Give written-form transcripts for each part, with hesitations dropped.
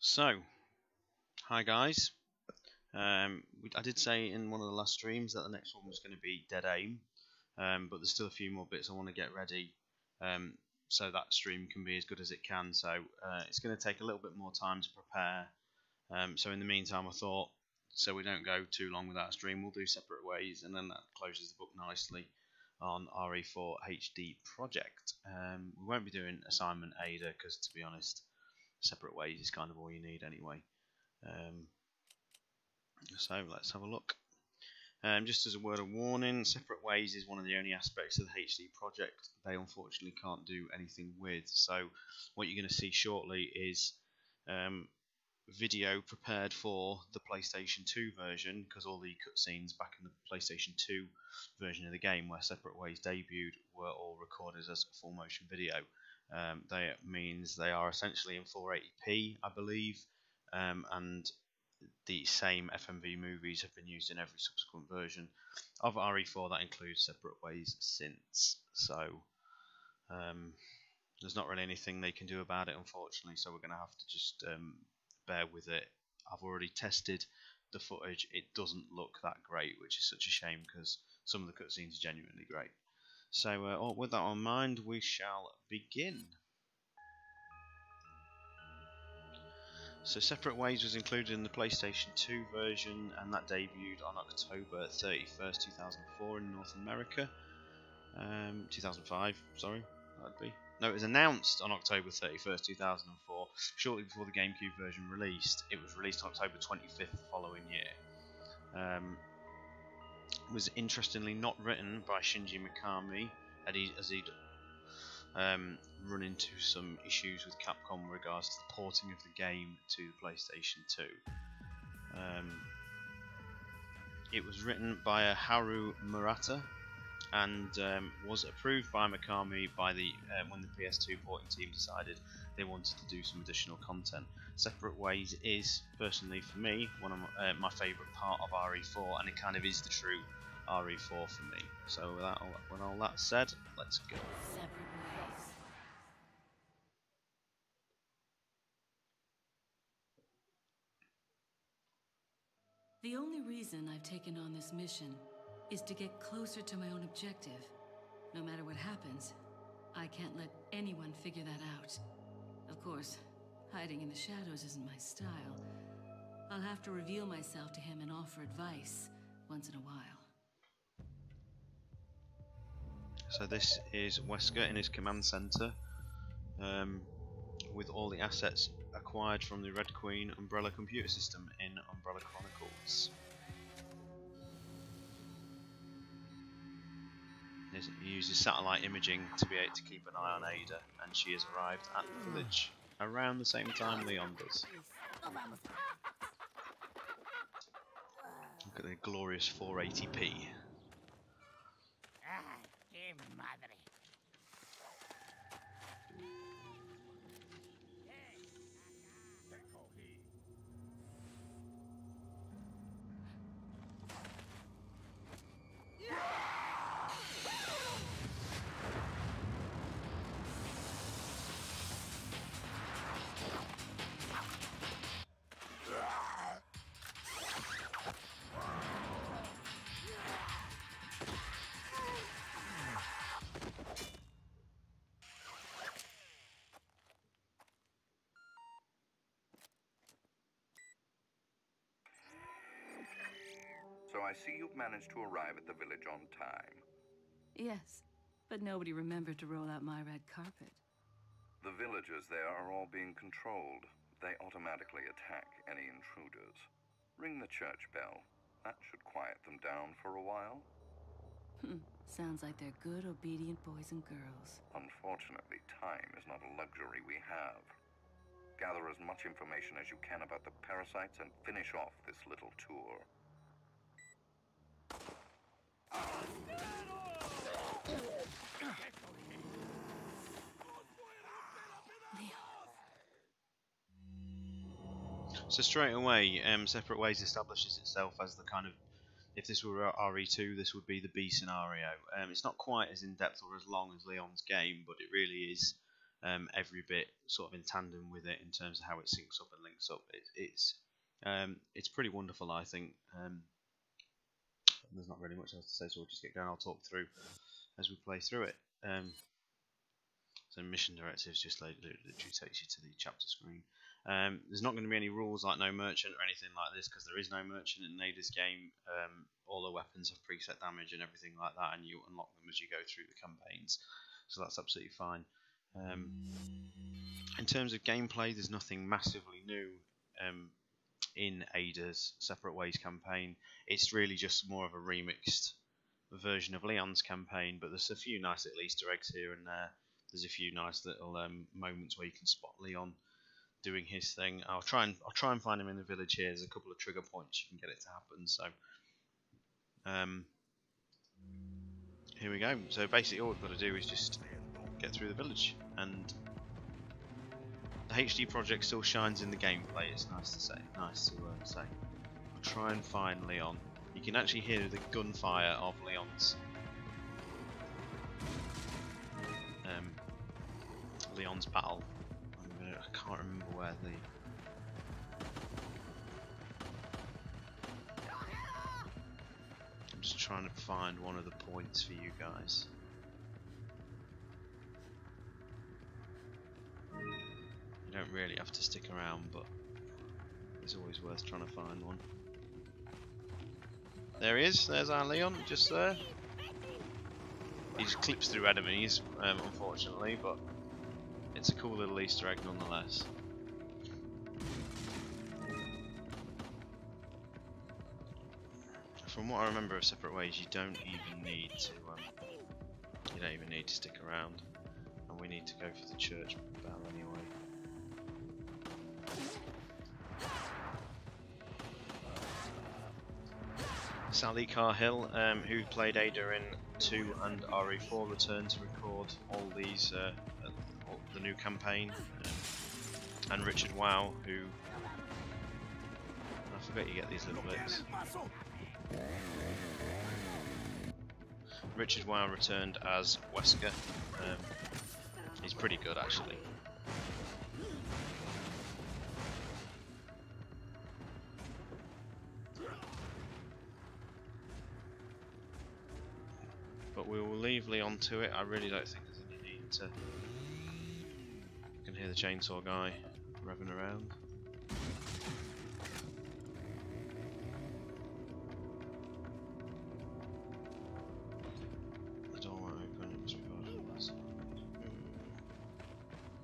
So, hi guys. I did say in one of the last streams that the next one was going to be Dead Aim, but there's still a few more bits I want to get ready, so that stream can be as good as it can. So it's going to take a little bit more time to prepare. So in the meantime, I thought, so we don't go too long without a stream, we'll do Separate Ways, and then that closes the book nicely on RE4 HD project. We won't be doing Assignment Ada because, to be honest, Separate Ways is kind of all you need anyway. So let's have a look. Just as a word of warning, Separate Ways is one of the only aspects of the HD project they unfortunately can't do anything with. So what you're going to see shortly is video prepared for the PlayStation 2 version, because all the cutscenes back in the PlayStation 2 version of the game where Separate Ways debuted were all recorded as full motion video. That means they are essentially in 480p, I believe, and the same FMV movies have been used in every subsequent version of RE4 that includes Separate Ways since. So there's not really anything they can do about it, unfortunately, so we're going to have to just bear with it. I've already tested the footage. It doesn't look that great, which is such a shame because some of the cutscenes are genuinely great. So with that in mind, we shall begin. So Separate Ways was included in the PlayStation 2 version, and that debuted on October 31st, 2004 in North America. 2005, sorry, that'd be. No, it was announced on October 31st, 2004, shortly before the GameCube version released. It was released on October 25th the following year. Was interestingly not written by Shinji Mikami, as he'd run into some issues with Capcom in regards to the porting of the game to the PlayStation 2. It was written by Haru Murata and was approved by Mikami by when the PS2 porting team decided they wanted to do some additional content. Separate Ways is, personally for me, one of my favourite part of RE4, and it kind of is the true RE4 for me. So with all that said, let's go. The only reason I've taken on this mission is to get closer to my own objective. No matter what happens, I can't let anyone figure that out. Of course, hiding in the shadows isn't my style. I'll have to reveal myself to him and offer advice once in a while. So this is Wesker in his command center, with all the assets acquired from the Red Queen Umbrella computer system in Umbrella Chronicles. He uses satellite imaging to be able to keep an eye on Ada, and she has arrived at the village around the same time Leon does. Look at the glorious 480p. So I see you've managed to arrive at the village on time. Yes, but nobody remembered to roll out my red carpet. The villagers there are all being controlled. They automatically attack any intruders. Ring the church bell. That should quiet them down for a while. Sounds like they're good, obedient boys and girls. Unfortunately, time is not a luxury we have. Gather as much information as you can about the parasites and finish off this little tour. So straight away, Separate Ways establishes itself as the kind of, if this were RE2, this would be the B scenario. It's not quite as in-depth or as long as Leon's game, but it really is every bit sort of in tandem with it in terms of how it syncs up and links up. It's pretty wonderful, I think. There's not really much else to say, so we'll just get going. I'll talk through as we play through it. So mission directives just literally takes you to the chapter screen. There's not going to be any rules like no merchant or anything like this, because there is no merchant in Nada's game. All the weapons have preset damage and everything like that, and you unlock them as you go through the campaigns, so that's absolutely fine. In terms of gameplay, there's nothing massively new in Ada's Separate Ways campaign. It's really just more of a remixed version of Leon's campaign, but there's a few nice little Easter eggs here and there. There's a few nice little moments where you can spot Leon doing his thing. I'll try and find him in the village here. There's a couple of trigger points you can get it to happen. So here we go. So basically all we've got to do is just get through the village, and the HD project still shines in the gameplay. It's nice to say. I'll try and find Leon. You can actually hear the gunfire of Leon's battle. I can't remember where I'm just trying to find one of the points for you guys. You don't really have to stick around, but it's always worth trying to find one. There he is. There's our Leon, just there. He just clips through enemies, unfortunately, but it's a cool little Easter egg nonetheless. From what I remember of Separate Ways, you don't even need to stick around, and we need to go for the church bell anyway. Sally Carhill, who played Ada in 2 and RE4, returned to record all these, all the new campaign, and Richard Wow, who I forget you get these little bits. Richard Wow returned as Wesker. He's pretty good actually. But we will leave Leon to it. I really don't think there's any need to. You can hear the chainsaw guy revving around. The door won't open, it must be part of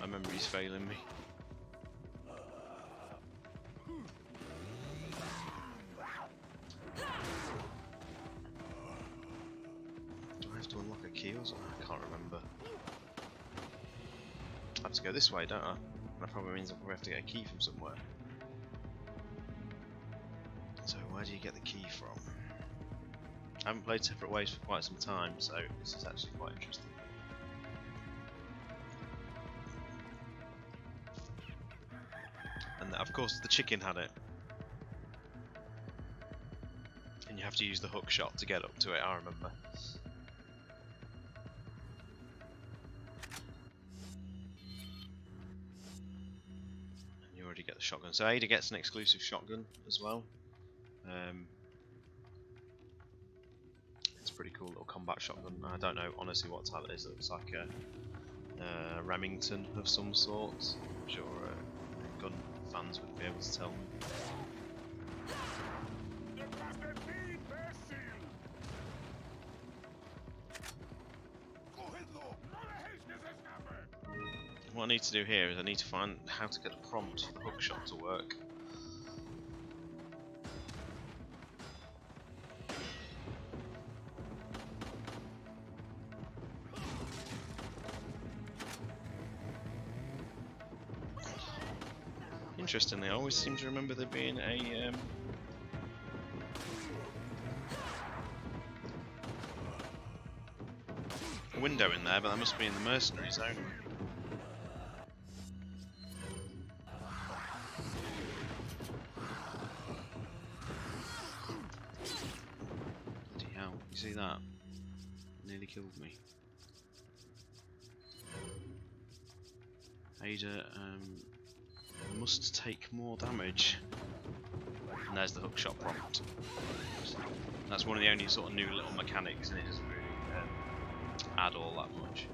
I remember he's failing me. To unlock a key or something? I can't remember. I have to go this way, don't I? That probably means we have to get a key from somewhere. So where do you get the key from? I haven't played Separate Ways for quite some time, so this is actually quite interesting. And of course the chicken had it. And you have to use the hook shot to get up to it, I remember. Get the shotgun. So Ada gets an exclusive shotgun as well. It's a pretty cool little combat shotgun. I don't know honestly what type it is. It looks like a Remington of some sort. I'm sure gun fans would be able to tell me. What I need to do here is I need to find how to get the prompt for the hook shot to work. Interestingly, I always seem to remember there being a window in there, but that must be in the mercenary zone. You see that? Nearly killed me. Ada must take more damage. And there's the hookshot prompt. That's one of the only sort of new little mechanics, and it doesn't really add all that much.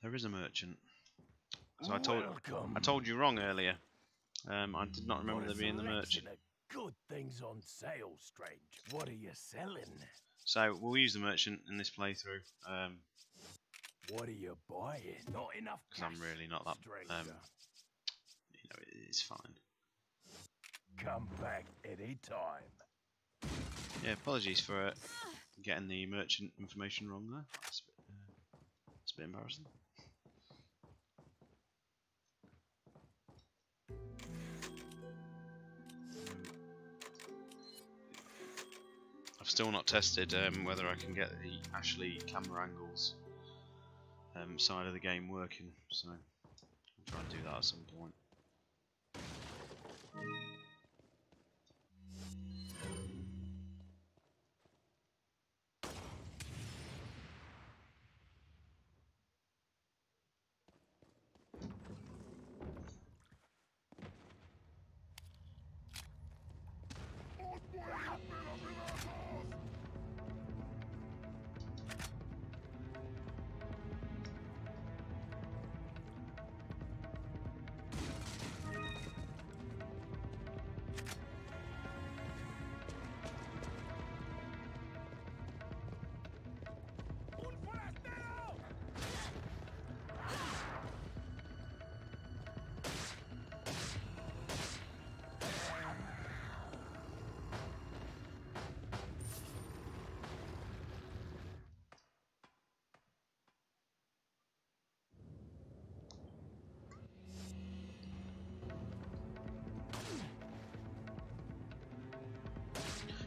There is a merchant. So I told you wrong earlier. I did not remember there being the merchant. Good things on sale, strange. What are you selling? So we'll use the merchant in this playthrough. What are you buying? Not enough. Because I'm really not that. Stranger. You know, it's fine. Come back any time. Yeah, apologies for getting the merchant information wrong there. It's a bit embarrassing. I've still not tested whether I can get the Ashley camera angles side of the game working, so I'll try and do that at some point.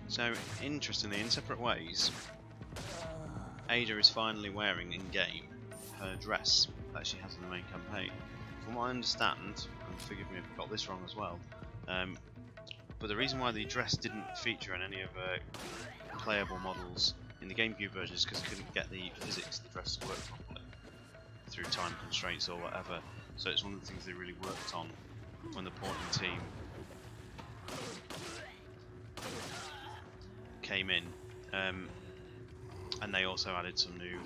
So, interestingly, in separate ways, Ada is finally wearing in-game her dress that she has in the main campaign. From what I understand, and forgive me if I got this wrong as well, but the reason why the dress didn't feature in any of her playable models in the GameCube version is because it couldn't get the physics of the dress to work properly through time constraints or whatever. So it's one of the things they really worked on when the porting team came in, and they also added some new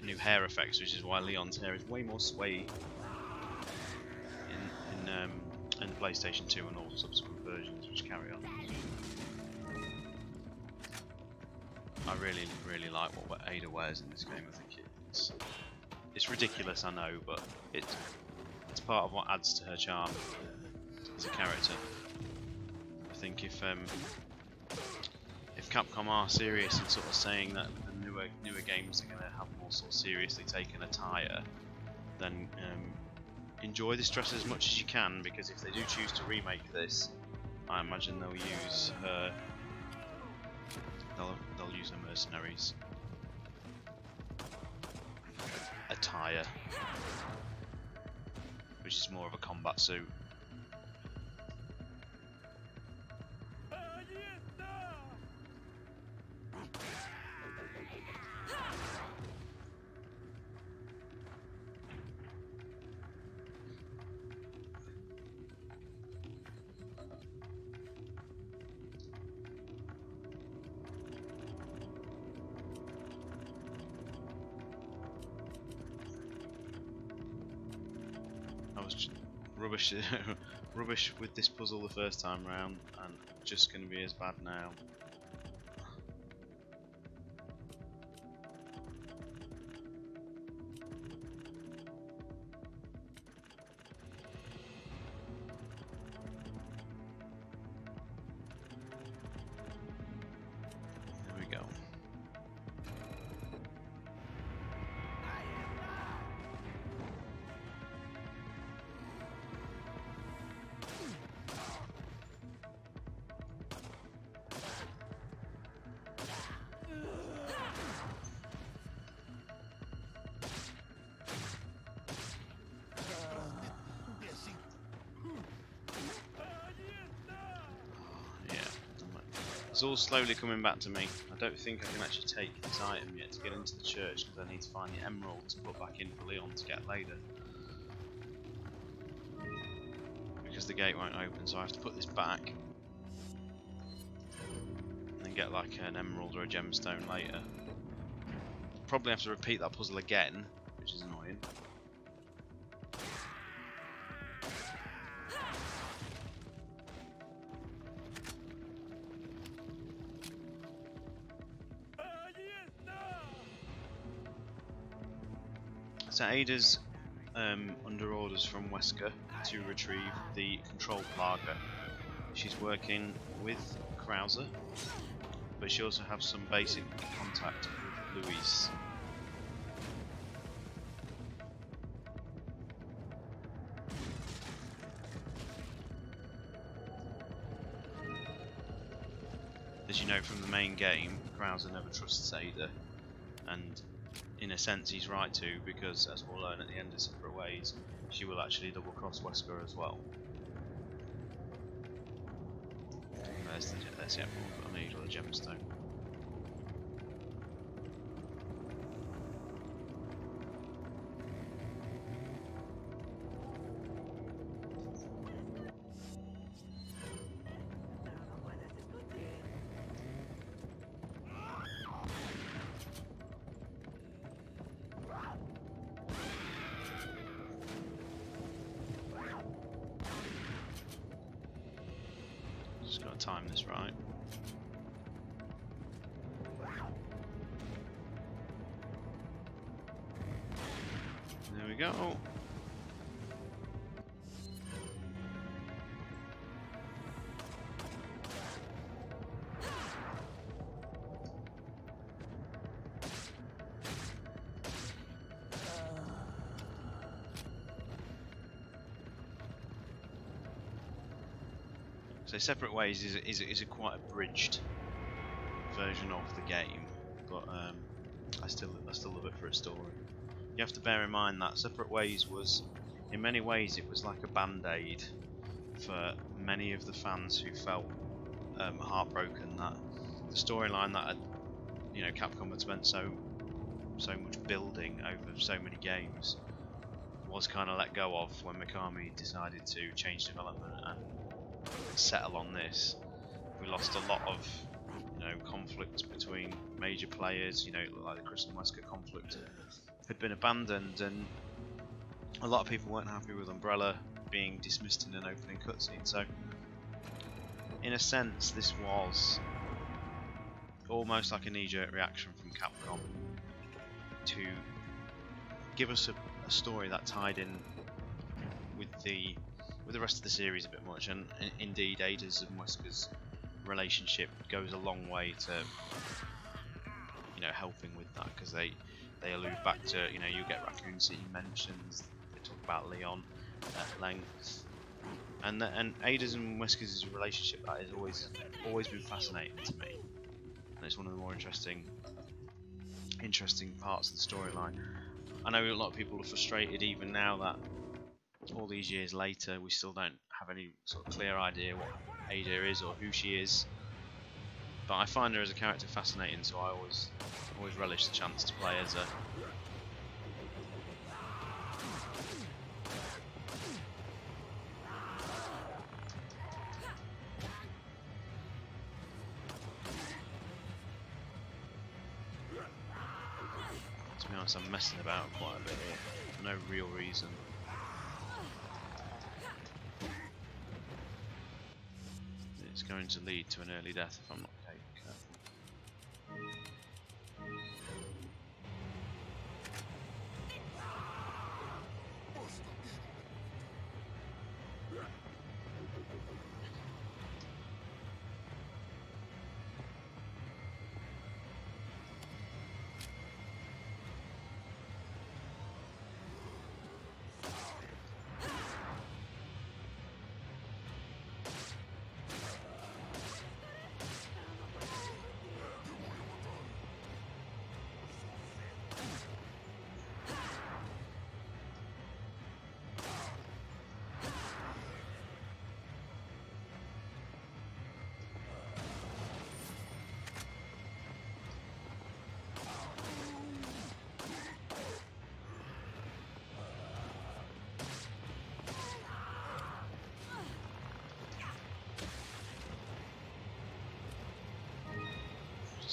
new hair effects, which is why Leon's hair is way more sway in the PlayStation 2 and all subsequent versions which carry on. I really like what Ada wears in this game. I think it's ridiculous, I know, but it's part of what adds to her charm as a character. I think if Capcom are serious in sort of saying that the newer games are going to have more sort of seriously taken attire, then enjoy this dress as much as you can, because if they do choose to remake this, I imagine they'll use her. They'll use her mercenaries attire, which is more of a combat suit. I was rubbish with this puzzle the first time round, and just going to be as bad now. There we go. It's all slowly coming back to me. I don't think I can actually take this item yet to get into the church because I need to find the emerald to put back in for Leon to get later. Because the gate won't open, so I have to put this back and then get like an emerald or a gemstone later. Probably have to repeat that puzzle again, which is annoying. So Ada's under orders from Wesker to retrieve the control plaga. She's working with Krauser, but she also has some basic contact with Louise. As you know from the main game, Krauser never trusts Ada, and in a sense he's right to, because as we'll learn at the end of Separate Ways, she will actually double cross Wesker as well. There's the emerald I need, or the gemstone. Just gotta time this right. There we go. So Separate Ways is a quite abridged version of the game, but I still love it for its story. You have to bear in mind that Separate Ways was, in many ways, it was like a band-aid for many of the fans who felt heartbroken that the storyline that had, Capcom had spent so much building over so many games was kind of let go of when Mikami decided to change development and settle on this. We lost a lot of conflict between major players, like the Chris and Wesker conflict had been abandoned, and a lot of people weren't happy with Umbrella being dismissed in an opening cutscene. So in a sense this was almost like a knee-jerk reaction from Capcom to give us a story that tied in with the rest of the series a bit much, and indeed Ada's and Wesker's relationship goes a long way to helping with that, because they allude back to you get Raccoon City mentions, they talk about Leon at length, and Ada's and Wesker's relationship that has always been fascinating to me, and it's one of the more interesting parts of the storyline. I know a lot of people are frustrated even now that all these years later we still don't have any sort of clear idea what Ada is or who she is, but I find her as a character fascinating, so I always relish the chance to play as her. To be honest, I'm messing about quite a bit here for no real reason. It's going to lead to an early death if I'm not careful.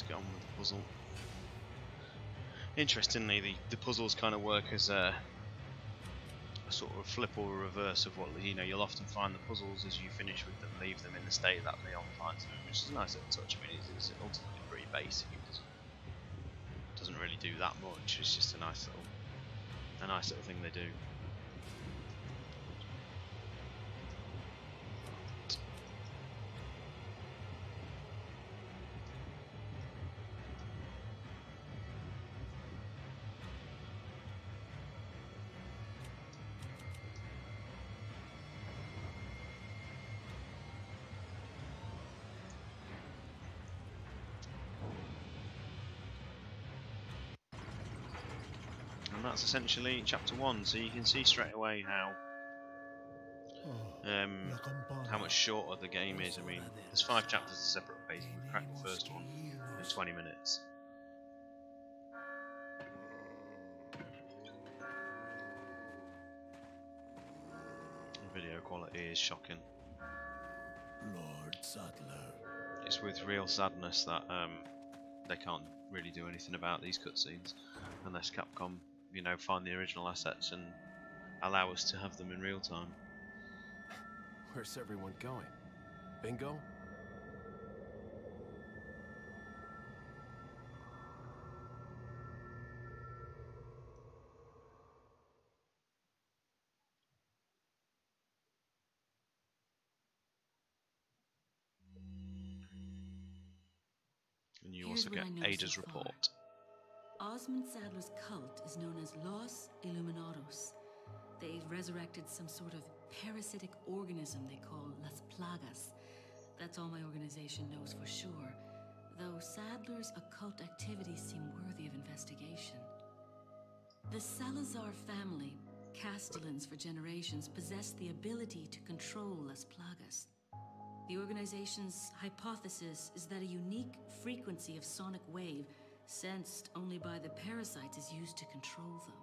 Let's get on with the puzzle. Interestingly, the puzzles kind of work as a sort of flip or a reverse of what you'll often find the puzzles as you finish with them leave them in the state that Leon finds them, which is a nice little touch. I mean, it's ultimately pretty basic. It doesn't really do that much. It's just a nice little thing they do. And that's essentially chapter 1, so you can see straight away how much shorter the game is. I mean, there's 5 chapters of separate ways. We've cracked the first one in 20 minutes. The video quality is shocking. Lord Saddler. It's with real sadness that they can't really do anything about these cutscenes unless Capcom, find the original assets and allow us to have them in real time. Where's everyone going? Bingo? And you also get Ada's report. Osmond Saddler's cult is known as Los Illuminados. They've resurrected some sort of parasitic organism they call Las Plagas. That's all my organization knows for sure, though Saddler's occult activities seem worthy of investigation. The Salazar family, Castellans for generations, possessed the ability to control Las Plagas. The organization's hypothesis is that a unique frequency of sonic wave, sensed only by the parasites, is used to control them.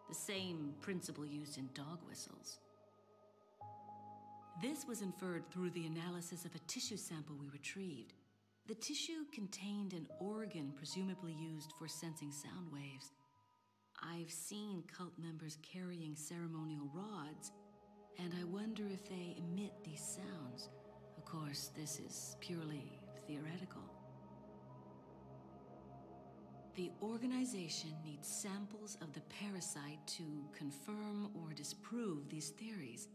The same principle used in dog whistles. This was inferred through the analysis of a tissue sample we retrieved. The tissue contained an organ presumably used for sensing sound waves. I've seen cult members carrying ceremonial rods, and I wonder if they emit these sounds. Of course, this is purely theoretical. The organization needs samples of the parasite to confirm or disprove these theories.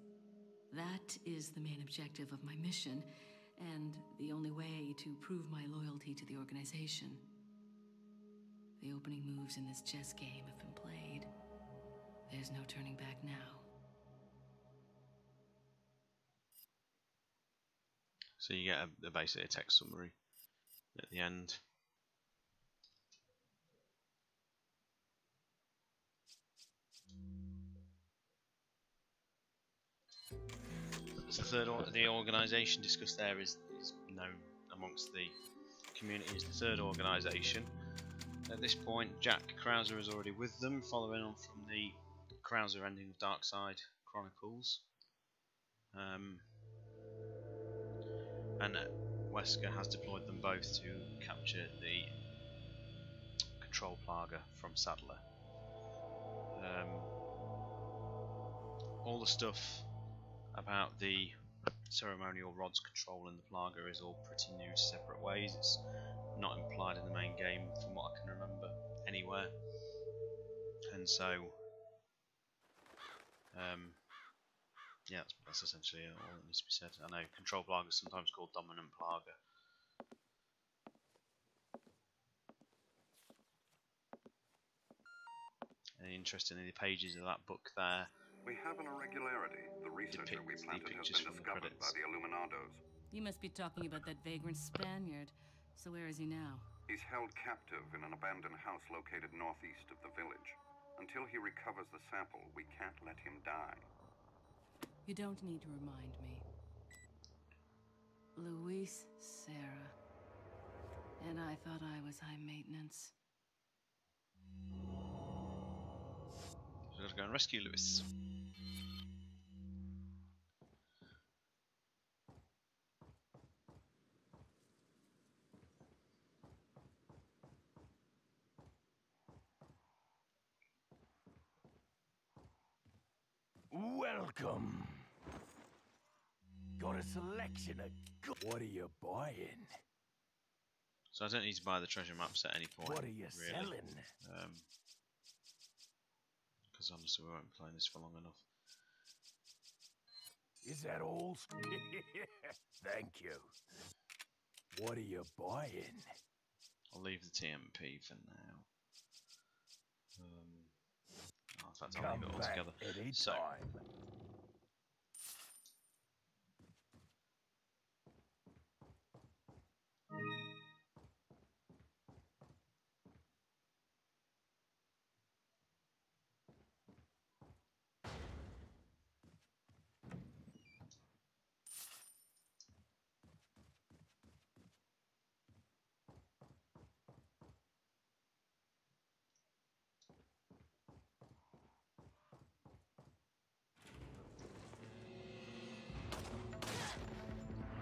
That is the main objective of my mission, and the only way to prove my loyalty to the organization. The opening moves in this chess game have been played. There's no turning back now. So you get basically a text summary at the end. So the organisation discussed there is known amongst the community as the third organisation. At this point, Jack Krauser is already with them, following on from the Krauser ending of Darkside Chronicles. And Wesker has deployed them both to capture the control plaga from Saddler. All the stuff about the ceremonial rods controlling the plaga is all pretty new, separate ways. It's not implied in the main game from what I can remember anywhere. And so yeah, that's essentially all that needs to be said. I know control plaga is sometimes called dominant plaga. And interestingly, the pages of that book there, We have an irregularity. The researcher we planted has been discovered by the Illuminados. You must be talking about that vagrant Spaniard. So where is he now? He's held captive in an abandoned house located northeast of the village. Until he recovers the sample, we can't let him die. You don't need to remind me. Luis Serra. And I thought I was high maintenance. we've got to go and rescue Luis. What a selection of what are you buying? So I don't need to buy the treasure maps at any point. What are you really. selling? Because honestly we won't be playing this for long enough. Is that all? Thank you. What are you buying? I'll leave the TMP for now. In fact, I'll Come leave it all back together. any So, time.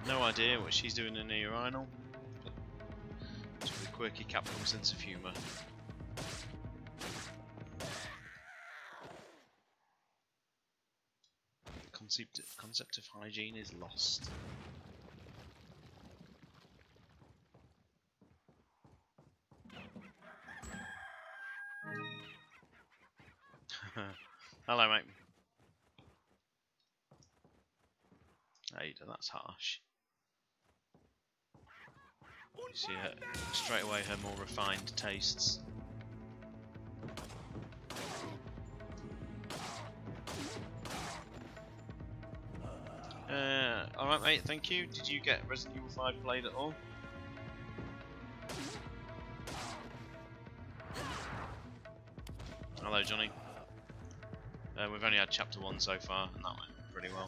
no idea what she's doing in the urinal. It's with a quirky Capcom sense of humour. The concept of hygiene is lost. Hello, mate. Ada, that's harsh. You see her straight away, her more refined tastes. Alright, mate, thank you. Did you get Resident Evil 5 played at all? Hello, Johnny. We've only had chapter 1 so far, and that went pretty well.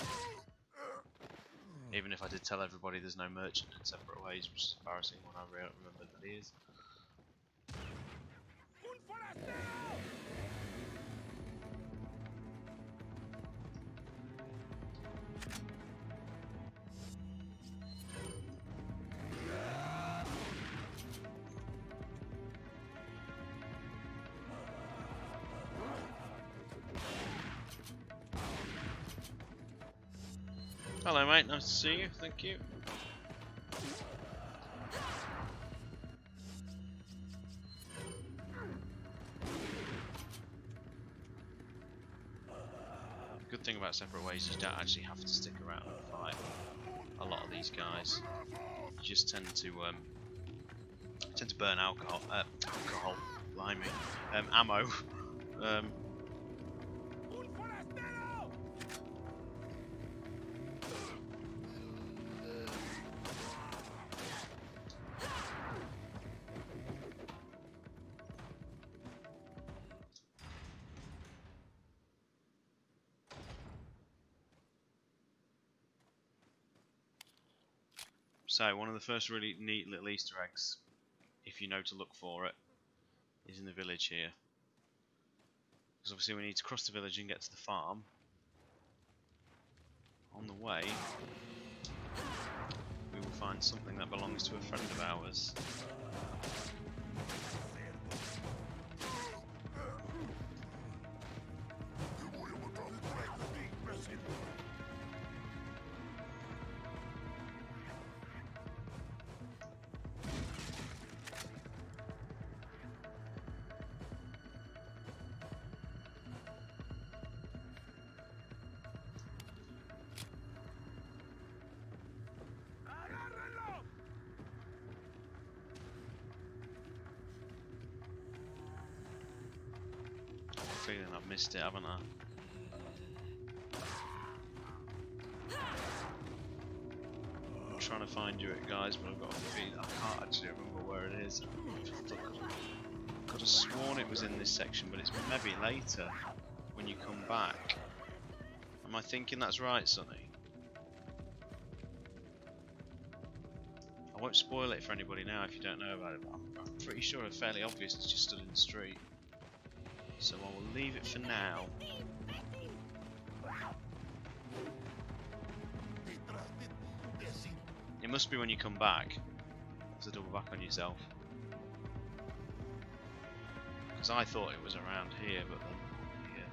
Even if I did tell everybody there's no merchant in Separate Ways, which is embarrassing when I remember that he is. Hello, mate. Nice to see you. Thank you. The good thing about Separate Ways is you don't actually have to stick around and fight a lot of these guys. You just tend to burn alcohol, blimey, ammo. So one of the first really neat little Easter eggs, if you know to look for it, is in the village here. Because obviously we need to cross the village and get to the farm. On the way, we will find something that belongs to a friend of ours. Feeling I've missed it, haven't I? I'm trying to find you it, guys, but I've got a feeling I can't actually remember where it is. I could have sworn it was in this section, but it's maybe later when you come back. Am I thinking that's right, Sonny? I won't spoil it for anybody now if you don't know about it, but I'm pretty sure it's fairly obvious. It's just stood in the street. So I will leave it for now. It must be when you come back. To double back on yourself. Because I thought it was around here, but then here.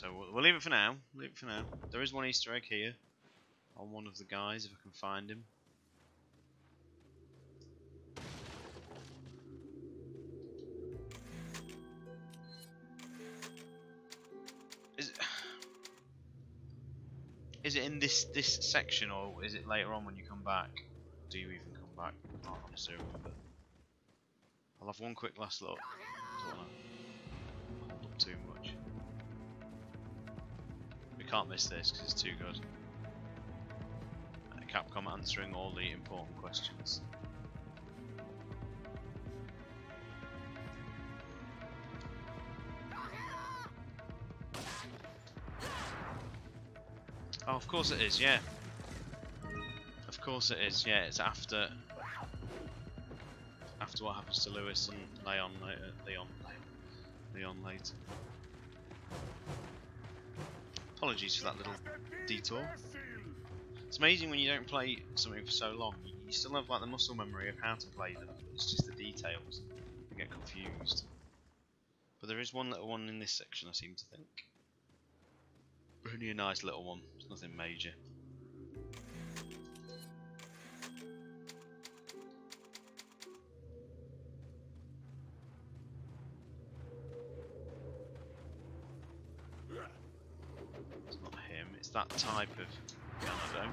So we'll leave it for now. Leave it for now. There is one Easter egg here on one of the guys, if I can find him. Is it in this section, or is it later on when you come back? Do you even come back? I can't honestly remember. I'll have one quick last look. Don't want to hold up too much. We can't miss this because it's too good. Capcom answering all the important questions. Oh, of course it is, yeah. Of course it is, yeah. It's after what happens to Lewis and Leon later. Leon later. Apologies for that little detour. It's amazing when you don't play something for so long. You still have like the muscle memory of how to play them. It's just the details that get confused. But there is one little one in this section, I seem to think. Only a nice little one. It's nothing major. It's not him. It's that type of Ganado.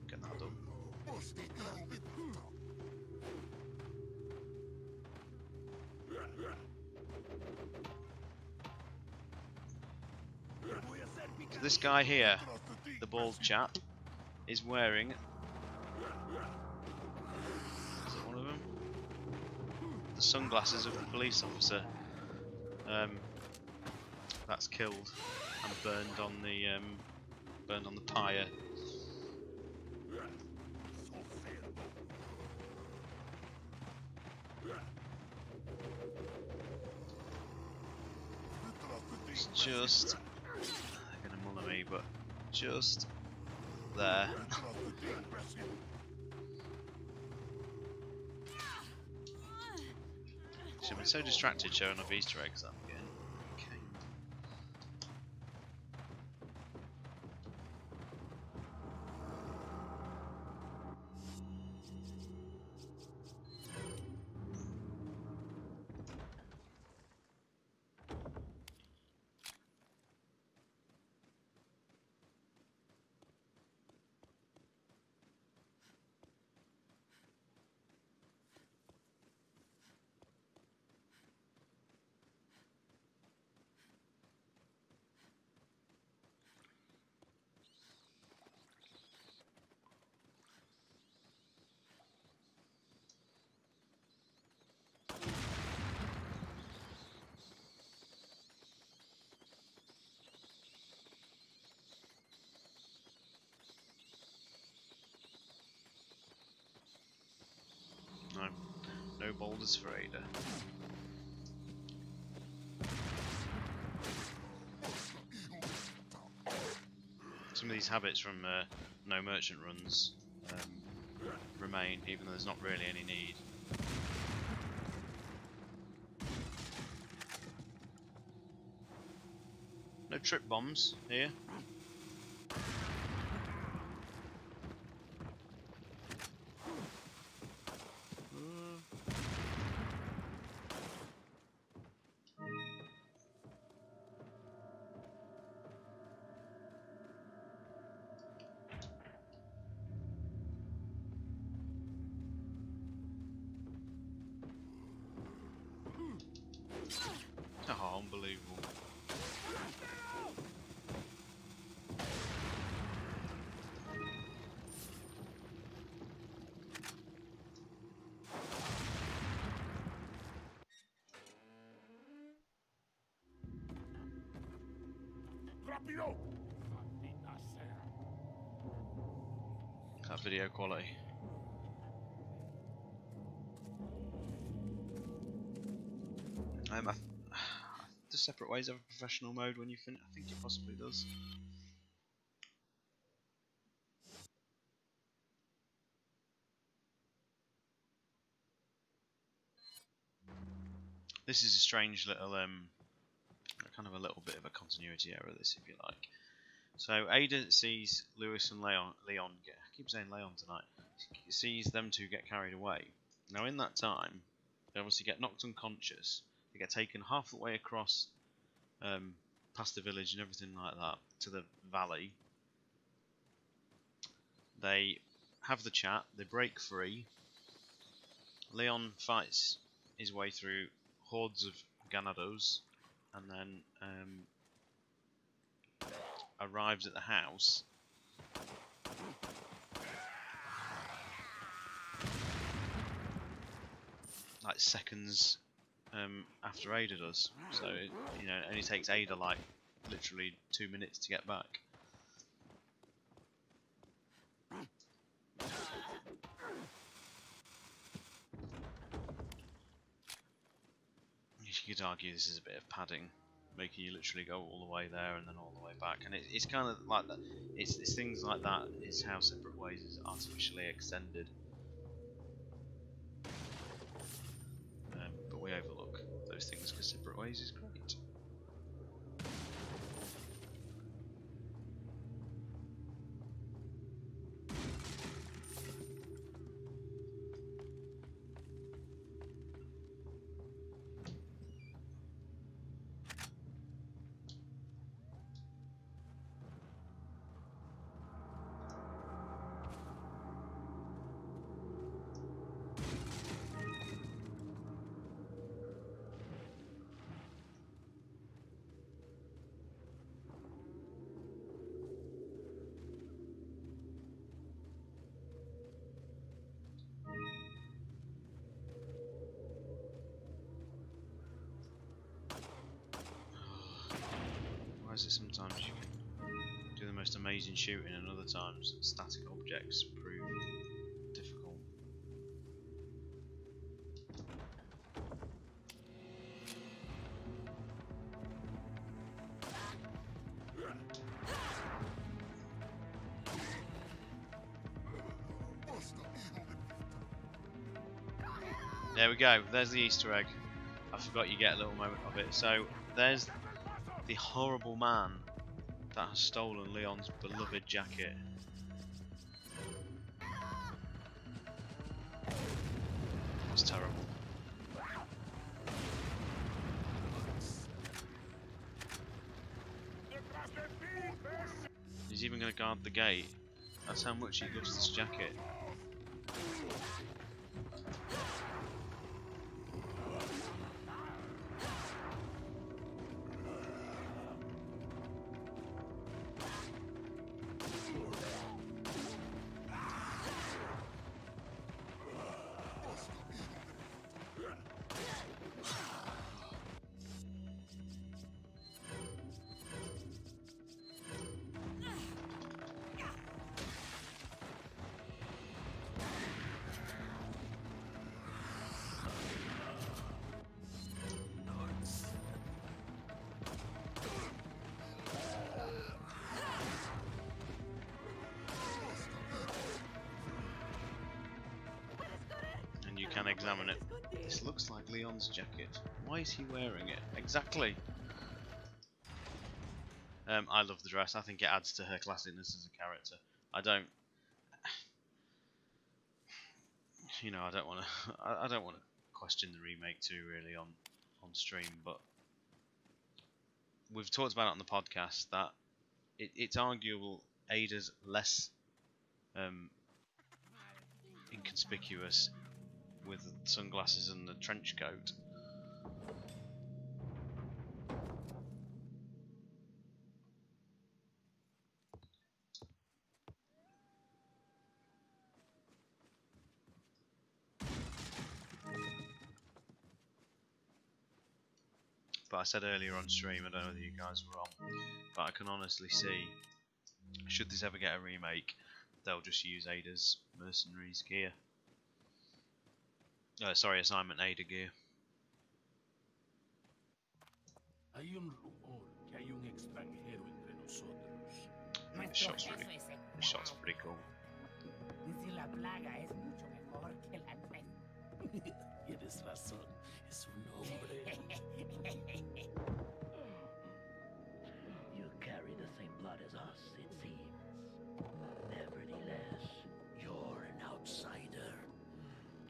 Ganado. So this guy here, the bald chap, is wearing. Is it one of them? The sunglasses of the police officer. That's killed and burned on the pyre. It's just, they're gonna muller me, but just there. I've been so distracted showing off Easter eggs that I'm getting caned. No boulders for Ada. Some of these habits from no merchant runs remain, even though there's not really any need. No trip bombs here. Oh, unbelievable. Rapido! That video quality. Does Separate Ways have a professional mode when you finish? I think it possibly does. This is a strange little kind of a little bit of a continuity error, this, if you like. So Ada sees Lewis and Leon get, I keep saying Leon tonight, sees them two get carried away. Now in that time, they obviously get knocked unconscious, they get taken half the way across, past the village and everything like that, to the valley. They have the chat, they break free. Leon fights his way through hordes of Ganados, and then arrives at the house. Like seconds after Ada does, so it, you know, it only takes Ada like literally 2 minutes to get back. You could argue this is a bit of padding, making you literally go all the way there and then all the way back, and it's kind of like that. It's things like that is how Separate Ways is artificially extended. But we overlook those things because Separate Ways is great. Why is it sometimes you can do the most amazing shooting and other times static objects prove difficult? There we go, there's the Easter egg. I forgot you get a little moment of it. So there's the horrible man that has stolen Leon's beloved jacket. That's terrible. He's even going to guard the gate. That's how much he loves this jacket. You can examine it. This looks like Leon's jacket. Why is he wearing it? Exactly. I love the dress. I think it adds to her classiness as a character. I don't, you know, I don't want to. I don't want to question the remake too really on stream, but we've talked about it on the podcast that it's arguable Ada's less inconspicuous with the sunglasses and the trench coat. But I said earlier on stream, I don't know whether you guys were on, but I can honestly see, should this ever get a remake, they'll just use Ada's mercenaries gear. Sorry, assignment Ada gear. Hay un rumor que hay un extranjero entre nosotros. This shot's pretty cool. Si la plaga es mucho mejor que la nuestra. Tienes razón, es un hombre.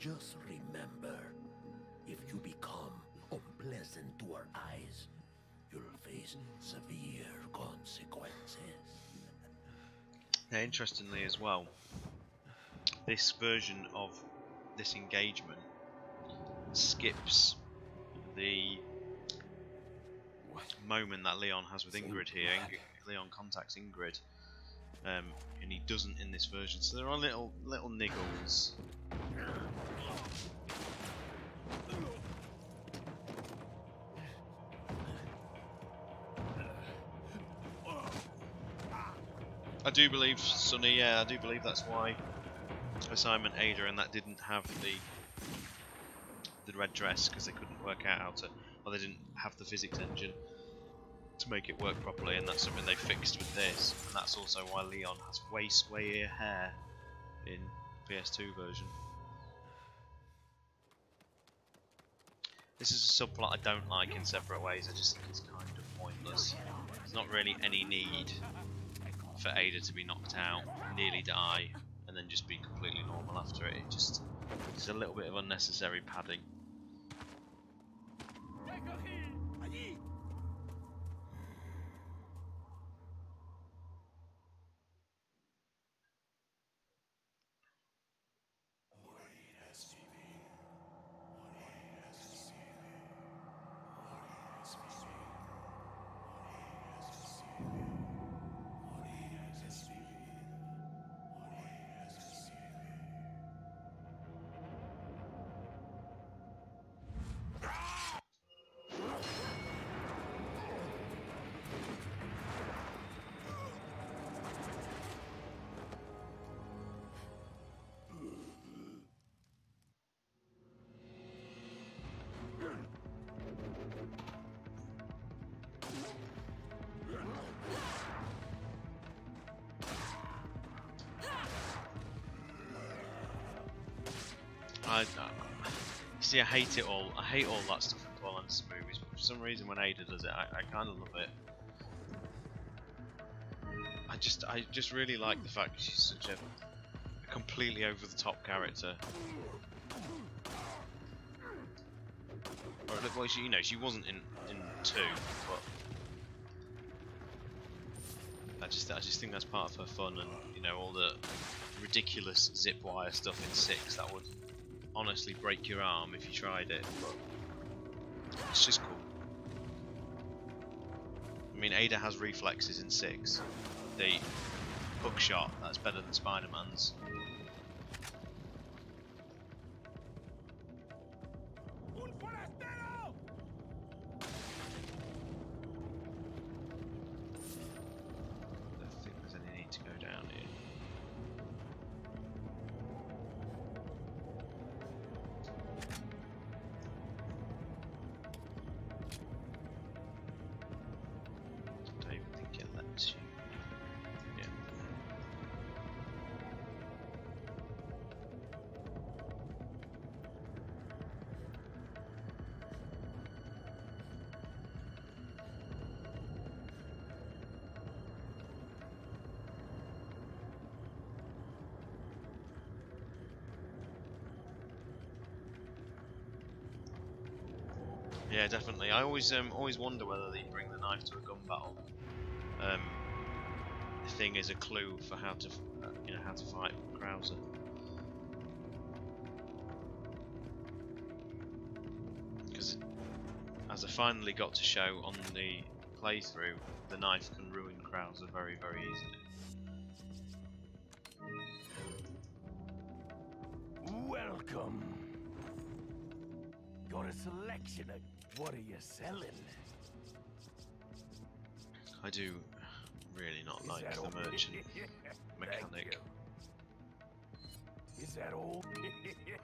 Just remember, if you become unpleasant to our eyes, you'll face severe consequences. Now, interestingly as well, this version of this engagement skips the moment that Leon has with Ingrid here. Leon contacts Ingrid, and he doesn't in this version. So there are little niggles. I do believe, Sonny, yeah, I do believe that's why Assignment Ada and that didn't have the red dress, because they couldn't work out how to, or they didn't have the physics engine to make it work properly, and that's something they fixed with this. And that's also why Leon has way ear hair in PS2 version. This is a subplot I don't like in separate ways. I just think it's kind of pointless. There's not really any need for Ada to be knocked out, nearly die, and then just be completely normal after it. It's a little bit of unnecessary padding. See, I hate it all. I hate all that stuff in Paul Anderson movies, but for some reason when Ada does it, I kind of love it. I just really like the fact she's such a completely over-the-top character. Or, well, she, you know, she wasn't in 2, but I just think that's part of her fun, and you know, all the ridiculous zip wire stuff in 6 that would honestly break your arm if you tried it, but it's just cool. I mean, Ada has reflexes in 6. The hook shot, that's better than Spider-Man's. Yeah, definitely. I always wonder whether they bring the knife to a gun battle thing is a clue for how to, you know, how to fight Krauser. Because as I finally got to show on the playthrough, the knife can ruin Krauser very easily. Welcome. Got a selection of what are you selling? I do really not like the merchant mechanic. Is that all? I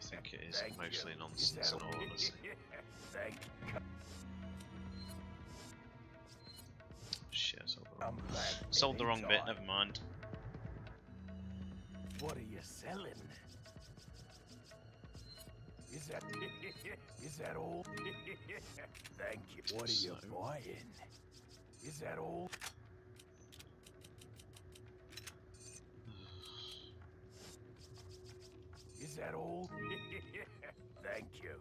think it is mostly nonsense in all honesty. Shit, sold the wrong bit, never mind. What are you selling? Is that all? Thank you. What are you buying? Is that all? that all? Thank you.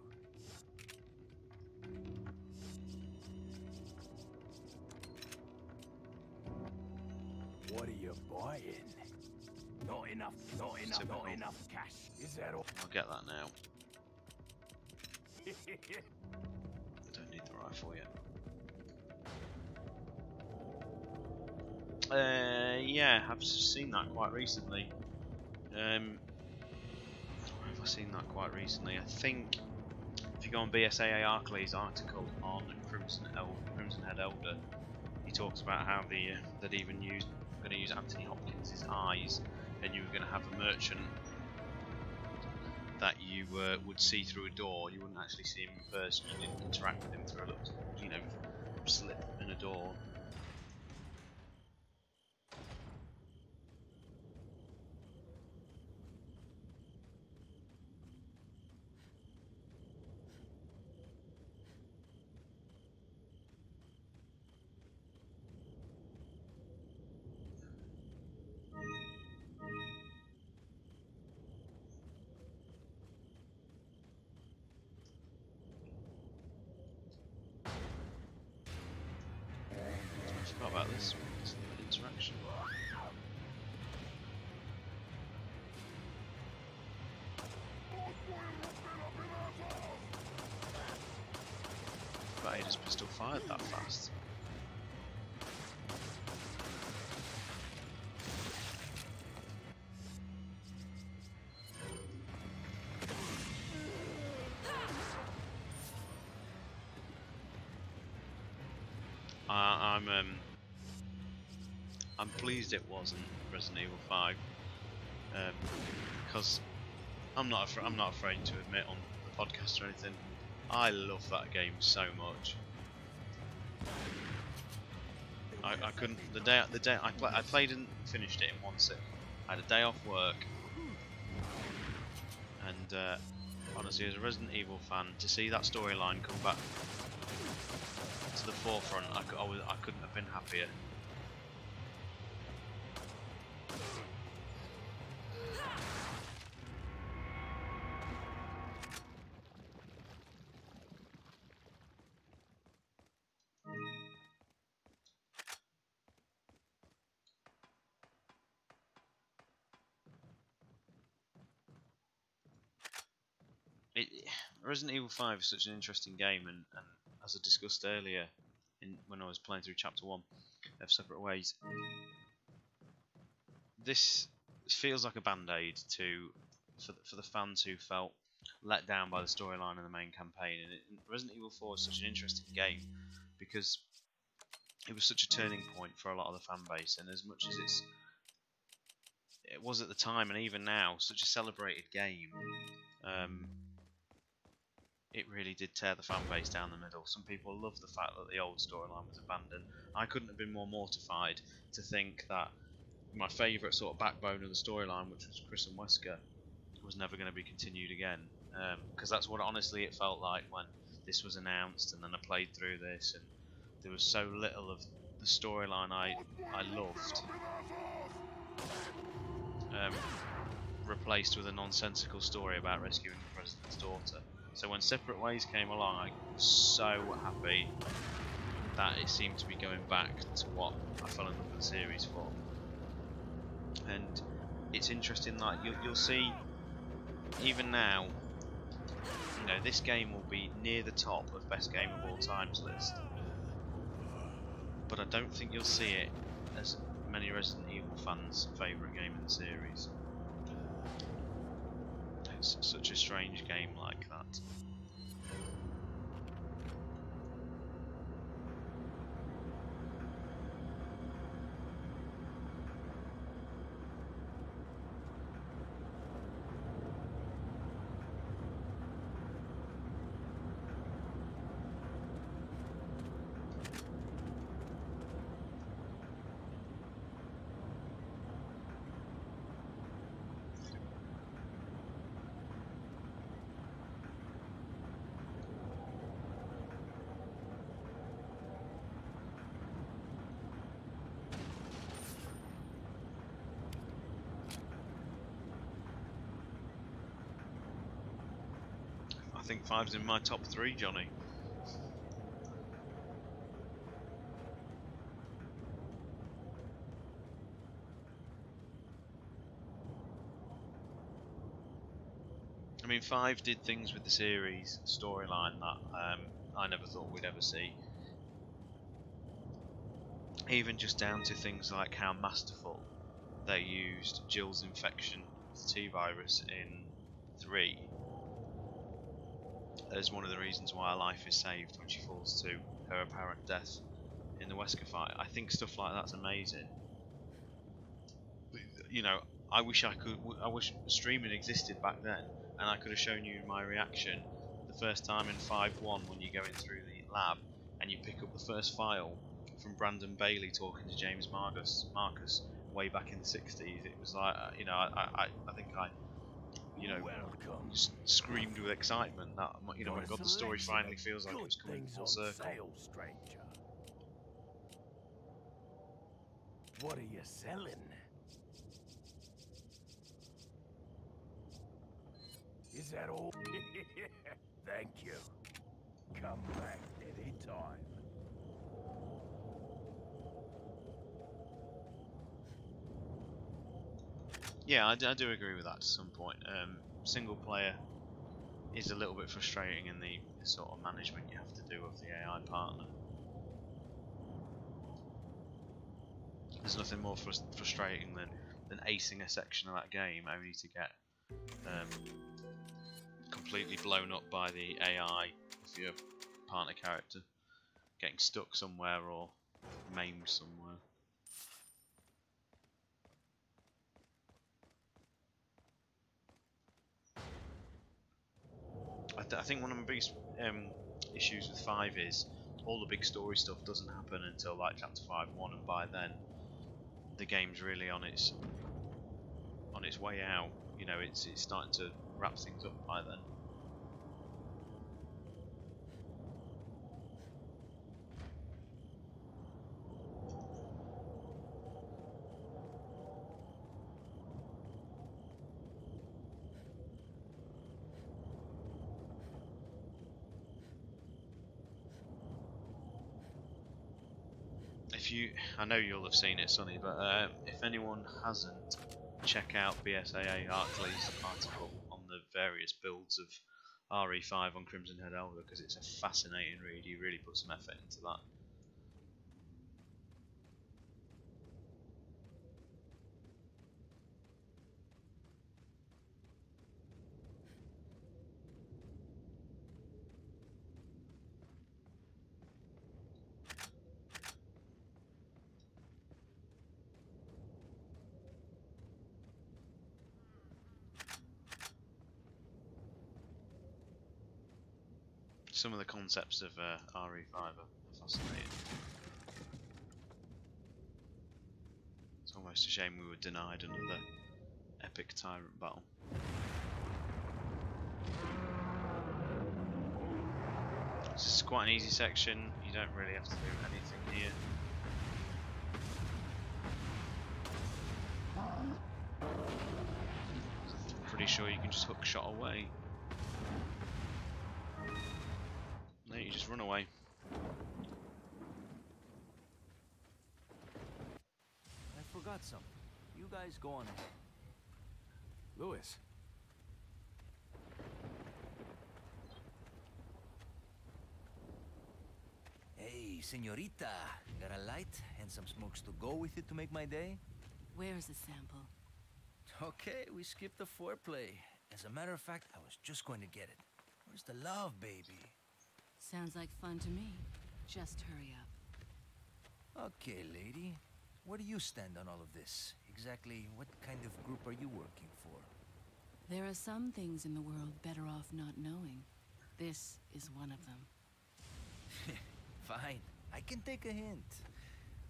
What are you buying? Not enough, Typical. not enough cash. Is that all? I'll get that now. I don't need the rifle yet. Yeah, I've seen that quite recently. Where have I seen that quite recently? I think if you go on BSAA Arkley's article on Crimson Head Elder, he talks about how they'd even going to use Anthony Hopkins' eyes, and you were going to have a merchant that you would see through a door. You wouldn't actually see him in person. You'd interact with him through a little, slip in a door. I forgot about this interaction. But Ada's pistol fired that fast. I'm pleased it wasn't Resident Evil 5, because I'm not afraid to admit on the podcast or anything, I love that game so much. I couldn't the day I played and finished it in one sit. I had a day off work, and honestly, as a Resident Evil fan, to see that storyline come back to the forefront, I couldn't have been happier. Resident Evil 5 is such an interesting game, and as I discussed earlier when I was playing through Chapter 1 of Separate Ways, this feels like a band-aid for the fans who felt let down by the storyline in the main campaign. And Resident Evil 4 is such an interesting game because it was such a turning point for a lot of the fan base, and as much as it was at the time, and even now, such a celebrated game, it really did tear the fan base down the middle. Some people loved the fact that the old storyline was abandoned. I couldn't have been more mortified to think that my favourite sort of backbone of the storyline, which was Chris and Wesker, was never going to be continued again. Because that's what honestly it felt like when this was announced, and then I played through this, and there was so little of the storyline I loved replaced with a nonsensical story about rescuing the president's daughter. So when Separate Ways came along, I was so happy that it seemed to be going back to what I fell in love with the series for. And it's interesting that you'll see, even now, this game will be near the top of best game of all times list. But I don't think you'll see it as many Resident Evil fans' favourite game in the series. It's such a strange game like that. think 5's in my top 3, Johnny. I mean, 5 did things with the series storyline that I never thought we'd ever see. Even just down to things like how masterful they used Jill's infection with the T-virus in 3 as one of the reasons why her life is saved when she falls to her apparent death in the Wesker fight. I think stuff like that's amazing. You know, I wish streaming existed back then, and I could have shown you my reaction the first time in 5.1 when you go in through the lab and you pick up the first file from Brandon Bailey talking to James Marcus way back in the 60s. It was like, you know, I think I, you know, just screamed with excitement that, you know, my God, the story finally feels like it was coming full circle. Stranger. What are you selling? Is that all? Thank you. Come back anytime. Yeah, I do agree with that to some point. Single player is a little bit frustrating in the sort of management you have to do of the AI partner. There's nothing more frustrating than acing a section of that game only to get completely blown up by the AI of your partner character, getting stuck somewhere or maimed somewhere. I think one of my biggest issues with 5 is all the big story stuff doesn't happen until like chapter 5.1, and by then the game's really on its way out. You know, it's starting to wrap things up by then. I know you'll have seen it, Sonny, but if anyone hasn't, check out BSAA Arkley's article on the various builds of RE5 on Crimson Head Elder, because it's a fascinating read. He really put some effort into that. Some of the concepts of RE5 are fascinating. It's almost a shame we were denied another epic tyrant battle. This is quite an easy section, you don't really have to do anything here. I'm pretty sure you can just hook shot away. No, you just run away. I forgot something. You guys go on ahead. Louis. Hey, señorita. Got a light and some smokes to go with it to make my day? Where's the sample? Okay, we skipped the foreplay. As a matter of fact, I was just going to get it. Where's the love, baby? Sounds like fun to me. Just hurry up. Okay, lady. Where do you stand on all of this? Exactly what kind of group are you working for? There are some things in the world better off not knowing. This is one of them. Fine. I can take a hint.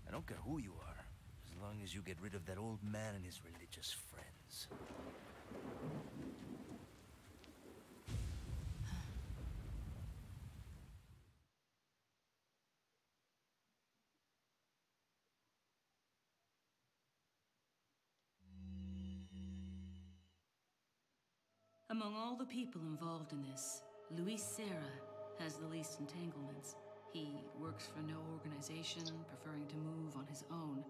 I don't care who you are, as long as you get rid of that old man and his religious friends. Among all the people involved in this, Luis Serra has the least entanglements. He works for no organization, preferring to move on his own.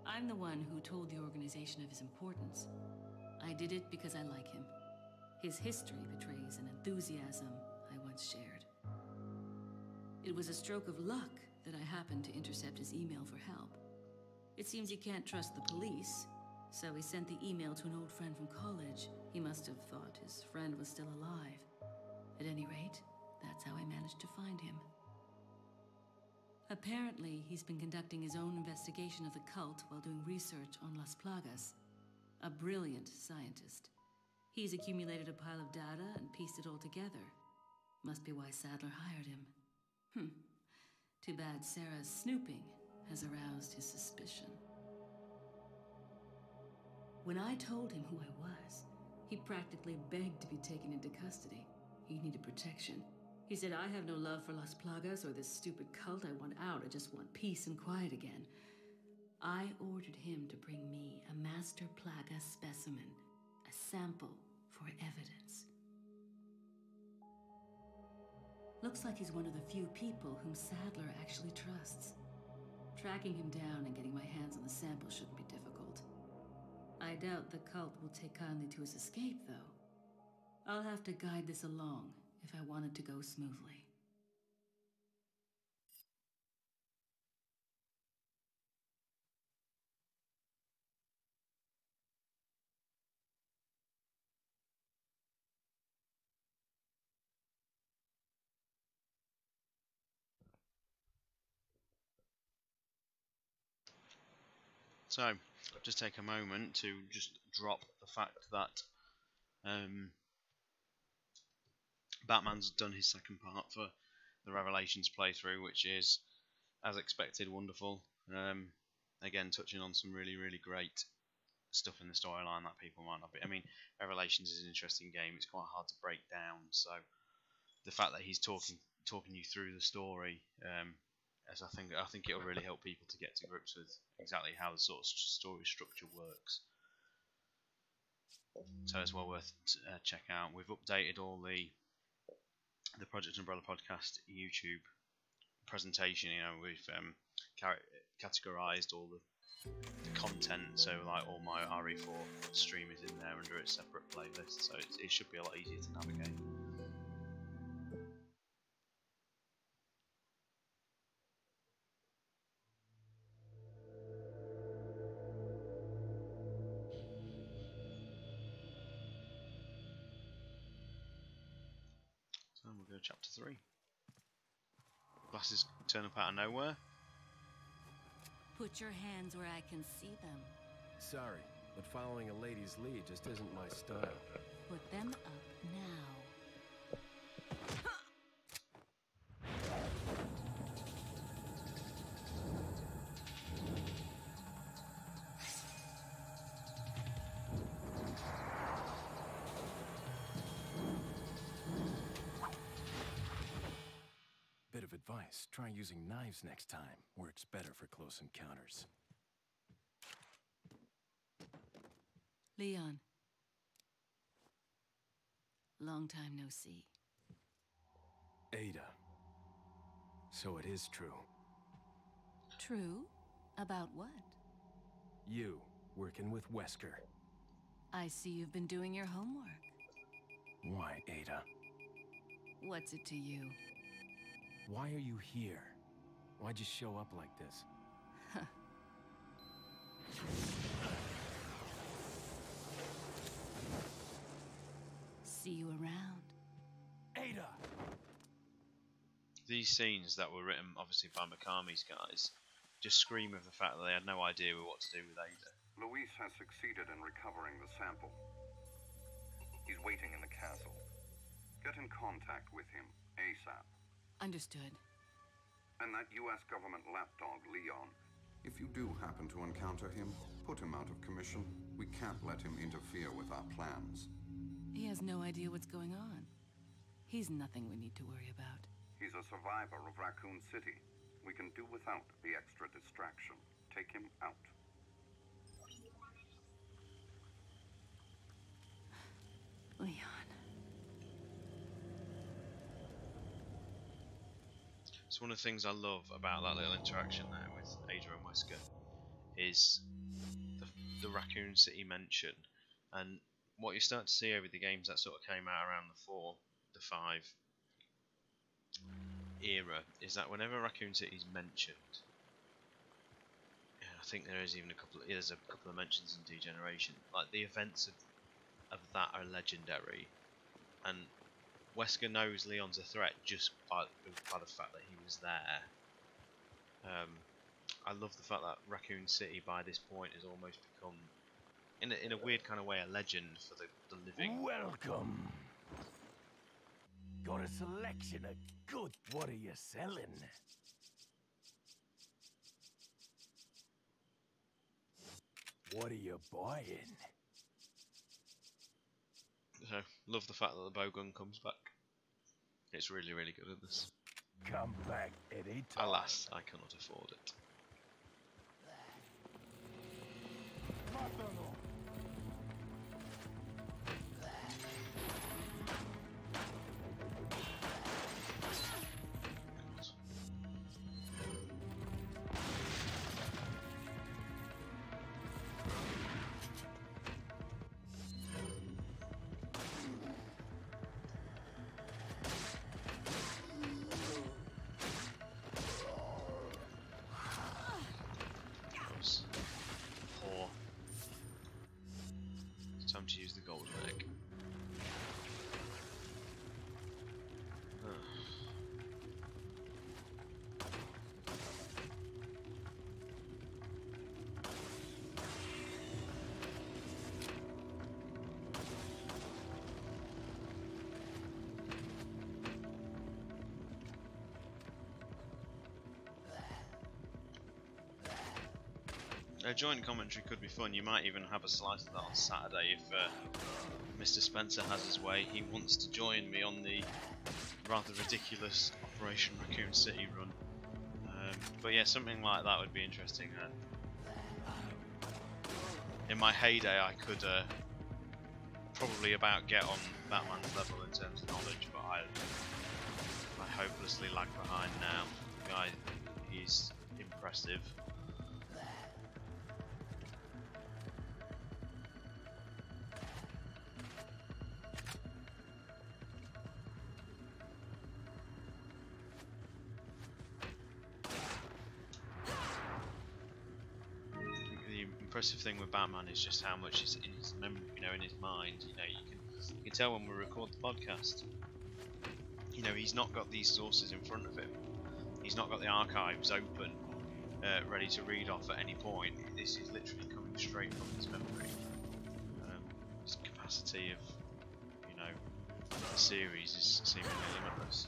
I'm the one who told the organization of his importance. I did it because I like him. His history betrays an enthusiasm I once shared. It was a stroke of luck that I happened to intercept his email for help. It seems he can't trust the police, so he sent the email to an old friend from college. He must have thought his friend was still alive. At any rate, that's how I managed to find him. Apparently, he's been conducting his own investigation of the cult while doing research on Las Plagas. A brilliant scientist. He's accumulated a pile of data and pieced it all together. Must be why Sadler hired him. Too bad Sarah's snooping has aroused his suspicion. When I told him who I was, he practically begged to be taken into custody. He needed protection. He said, I have no love for Las Plagas or this stupid cult. I want out. I just want peace and quiet again. I ordered him to bring me a Master Plaga specimen, a sample for evidence. Looks like he's one of the few people whom Sadler actually trusts. Tracking him down and getting my hands on the sample shouldn't be difficult. I doubt the cult will take kindly to his escape, though. I'll have to guide this along if I want it to go smoothly. So, just take a moment to just drop the fact that Batman's done his second part for the Revelations playthrough, which is, as expected, wonderful. Again, touching on some really, really great stuff in the storyline that people might not be. I mean, Revelations is an interesting game. It's quite hard to break down. So, the fact that he's talking you through the story, as I think it'll really help people to get to grips with exactly how the sort of story structure works. So it's well worth check out. We've updated all the Project Umbrella podcast YouTube presentation. You know, we've categorized all the content. So like all my RE4 stream is in there under its separate playlist. So it should be a lot easier to navigate. So we'll go to chapter 3. Glasses turn up out of nowhere. Put your hands where I can see them. Sorry, but following a lady's lead just isn't my style. Put them up now. Bit of advice, try using knives next time. Works better for close encounters. Leon. Long time no see. Ada. So it is true. True? About what? You, working with Wesker. I see you've been doing your homework. Why, Ada? What's it to you? Why are you here? Why'd you show up like this? See you around. Ada! These scenes that were written obviously by Mikami's guys just scream of the fact that they had no idea what to do with Ada. Luis has succeeded in recovering the sample. He's waiting in the castle. Get in contact with him ASAP. Understood. And that US government lapdog, Leon. If you do happen to encounter him, put him out of commission. We can't let him interfere with our plans. He has no idea what's going on. He's nothing we need to worry about. He's a survivor of Raccoon City. We can do without the extra distraction. Take him out. Leon. So one of the things I love about that little interaction there with Ada and Wesker is the Raccoon City mention, and what you start to see over the games that sort of came out around the 5 era is that whenever Raccoon City is mentioned, I think there's a couple of mentions in Degeneration, like the events of that are legendary, and Wesker knows Leon's a threat just by the fact that he was there. I love the fact that Raccoon City by this point has almost become, in a weird kind of way, a legend for the living. Welcome. Got a selection of good. What are you selling? What are you buying? So, love the fact that the bowgun comes back. It's really, really good at this. Come back any time. Alas, I cannot afford it. Time to use the golden egg. A joint commentary could be fun. You might even have a slice of that on Saturday if Mr. Spencer has his way. He wants to join me on the rather ridiculous Operation Raccoon City run. But yeah, something like that would be interesting. In my heyday, I could probably about get on Batman's level in terms of knowledge, but I hopelessly lag behind now. The guy, he's impressive. Impressive thing with Batman is just how much is in his memory, in his mind. You can tell when we record the podcast. He's not got these sources in front of him. He's not got the archives open, ready to read off at any point. This is literally coming straight from his memory. His capacity of, the series is seemingly limitless.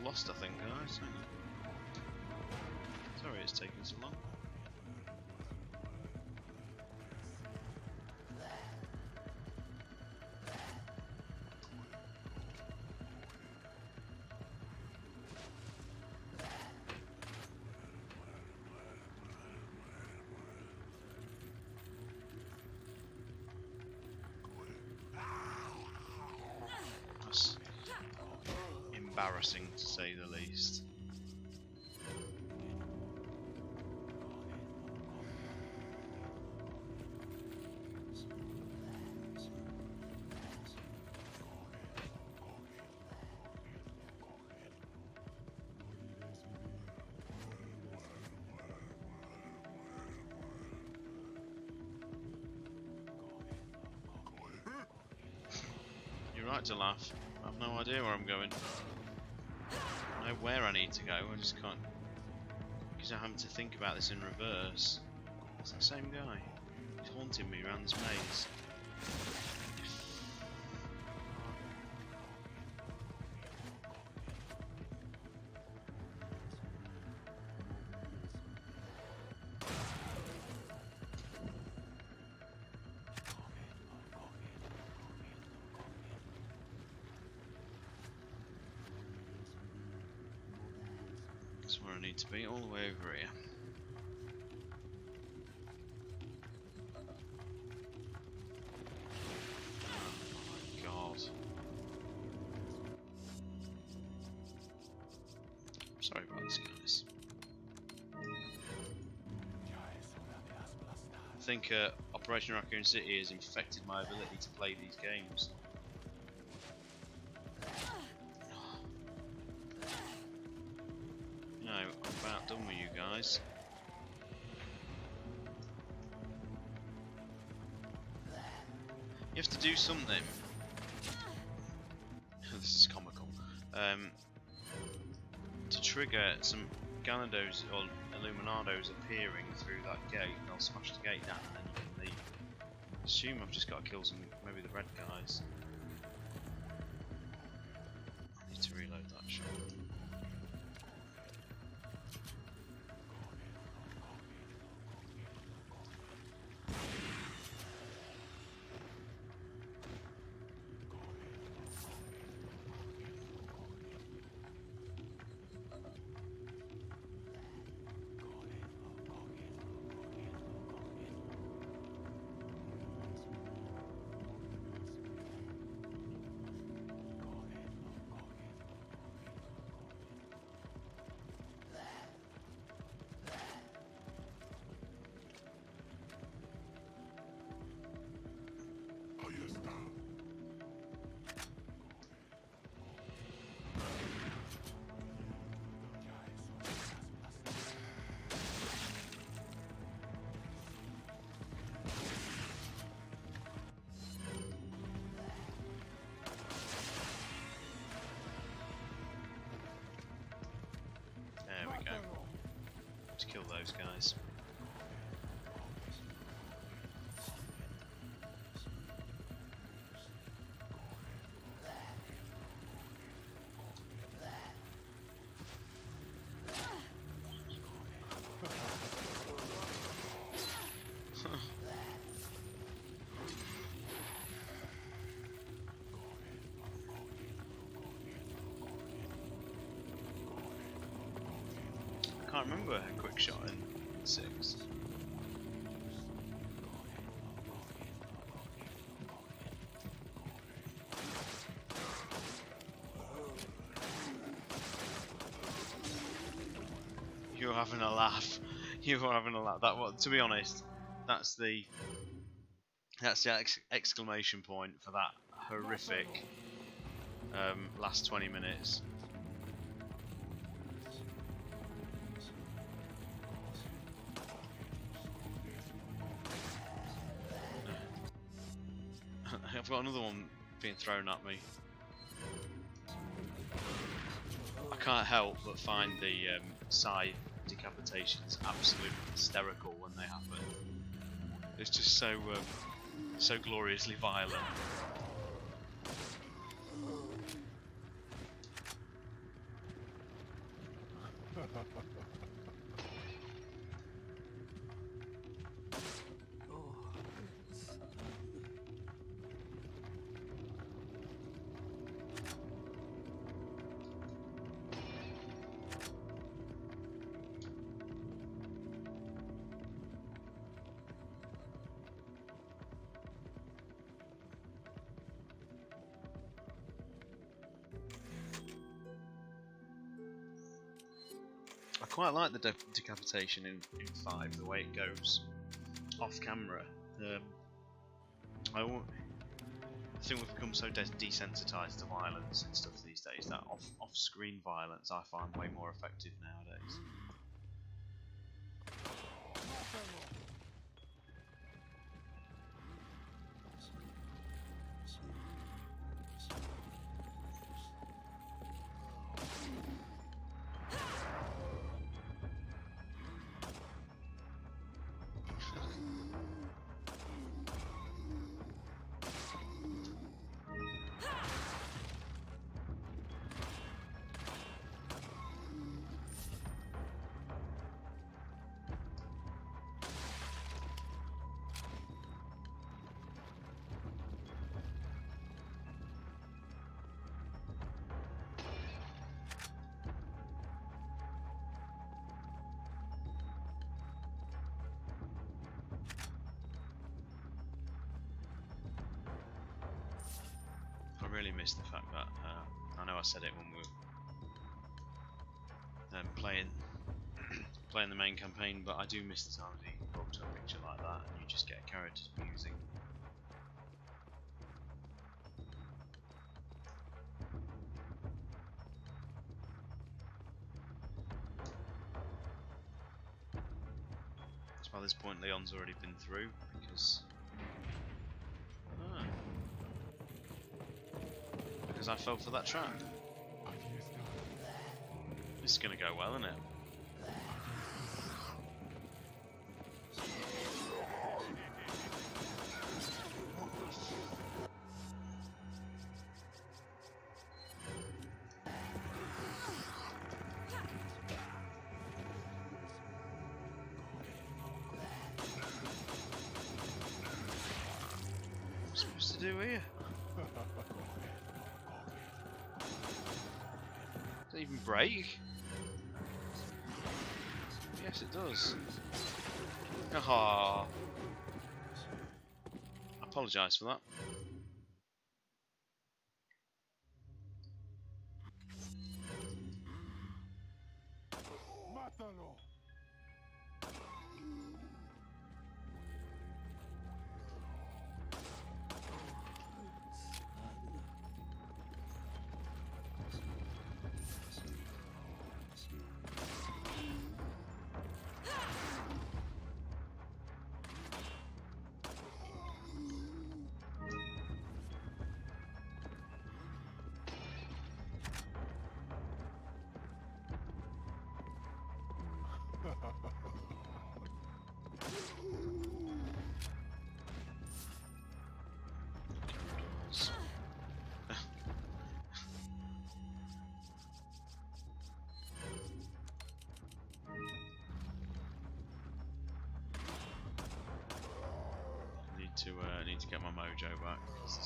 Lost, I think, guys. Hang on. Sorry it's taking so long. That's embarrassing, to say the least. You're right to laugh. I have no idea where I'm going. I know where I need to go, I just can't, because I'm having to think about this in reverse. It's the same guy. He's haunting me around this maze. That's where I need to be, all the way over here. Oh my god. Sorry about this, guys. I think Operation Raccoon City has infected my ability to play these games. No, I'm about done with you guys. You have to do something. This is comical. To trigger some Ganados or Illuminados appearing through that gate, they'll smash the gate down and then you can leave. I assume I've just got to kill some, maybe the red guys. I need to reload that shot. There we go. To kill those guys. I can't remember a quick shot in 6. You're having a laugh. You're having a laugh. To be honest, that's the exclamation point for that horrific last 20 minutes. I've got another one being thrown at me. I can't help but find the scythe decapitations absolutely hysterical when they happen. It's just so so gloriously violent. I quite like the decapitation in 5, the way it goes off camera. I think we've become so desensitized to violence and stuff these days that off-screen violence I find way more effective nowadays. really miss the fact that I know I said it when we were playing the main campaign, but I do miss the times that you can go up to a picture like that and you just get a character musing. So by this point Leon's already been through because because I fell for that trap. This is going to go well, isn't it? What am I supposed to do here? Does it even break? Yes, it does. Haha. I apologise for that. Need to get my mojo back because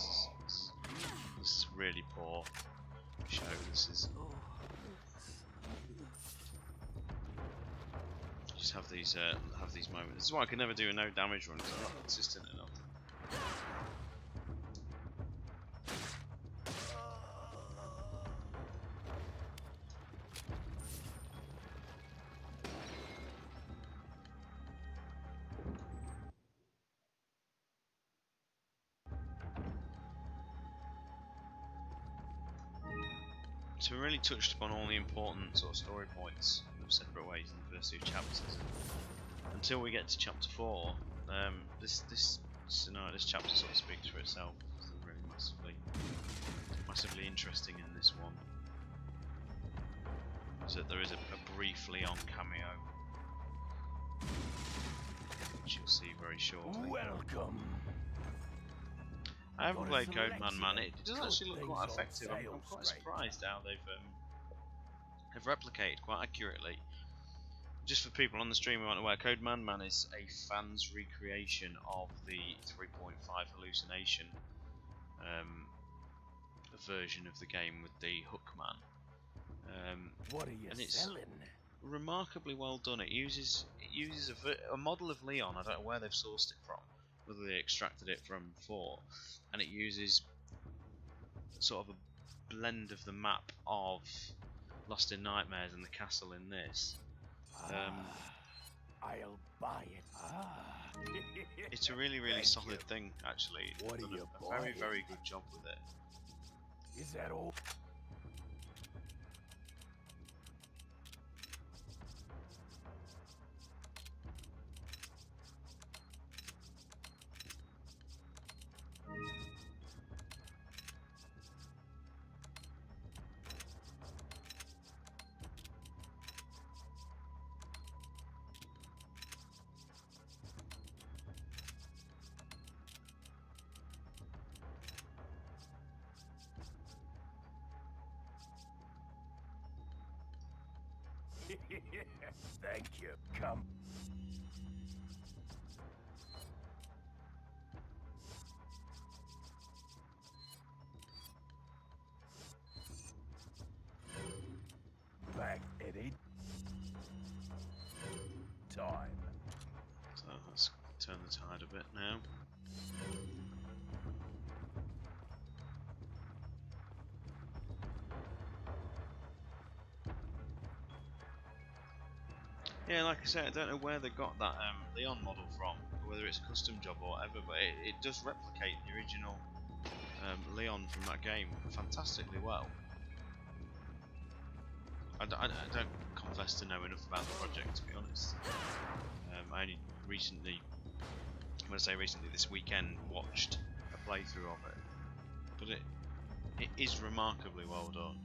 this is really poor show. This is just have these moments. This is why I can never do a no damage run because I'm not consistent enough. So we really touched upon all the important sort of story points of Separate Ways in the first two chapters. Until we get to chapter 4, this chapter sort of speaks for itself. It's really massively interesting in this one. Is that there is a brief Leon cameo, which you'll see very shortly. Welcome. I haven't played Code Man. It does actually look quite effective. I'm quite surprised how they've replicated quite accurately. Just for people on the stream who aren't aware, Code Man is a fan's recreation of the 3.5 hallucination version of the game with the Hookman. What are you and it's selling? remarkably well done. It uses a model of Leon. I don't know where they've sourced it from, whether they extracted it from 4, and it uses sort of a blend of the map of Lost in Nightmares and the castle in this. I'll buy it. It's a really solid thing, actually. What They've are done you a very buying? good job with it. Is that all? Thank you. Come. Back any time. So let's turn the tide a bit now. Yeah, like I said, I don't know where they got that Leon model from, or whether it's a custom job or whatever, but it does replicate the original Leon from that game fantastically well. I don't confess to know enough about the project, to be honest. I only recently, when I say recently, this weekend, watched a playthrough of it, but it is remarkably well done.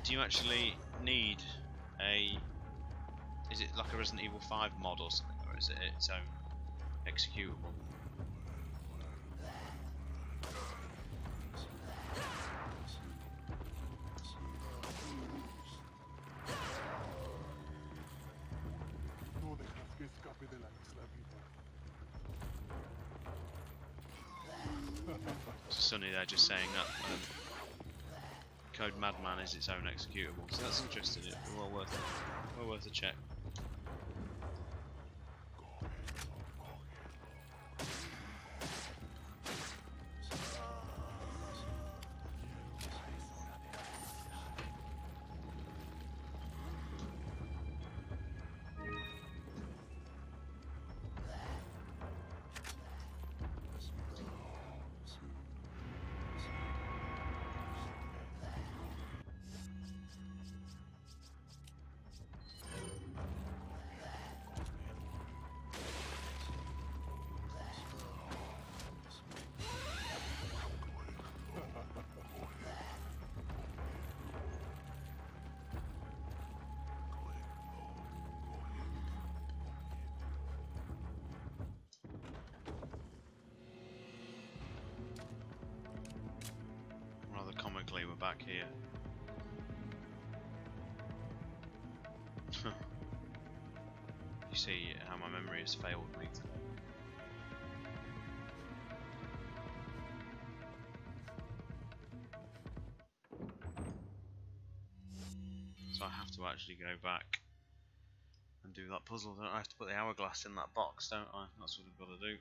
Do you actually need a... is it like a Resident Evil 5 mod or something, or is it its own executable? So Sonny there just saying that Code Madman is its own executable, so that's interesting. It'd be well worth a check. Rather comically, we're back here. You see how my memory has failed me today. So I have to actually go back and do that puzzle. Don't I have to put the hourglass in that box, don't I? That's what I've got to do.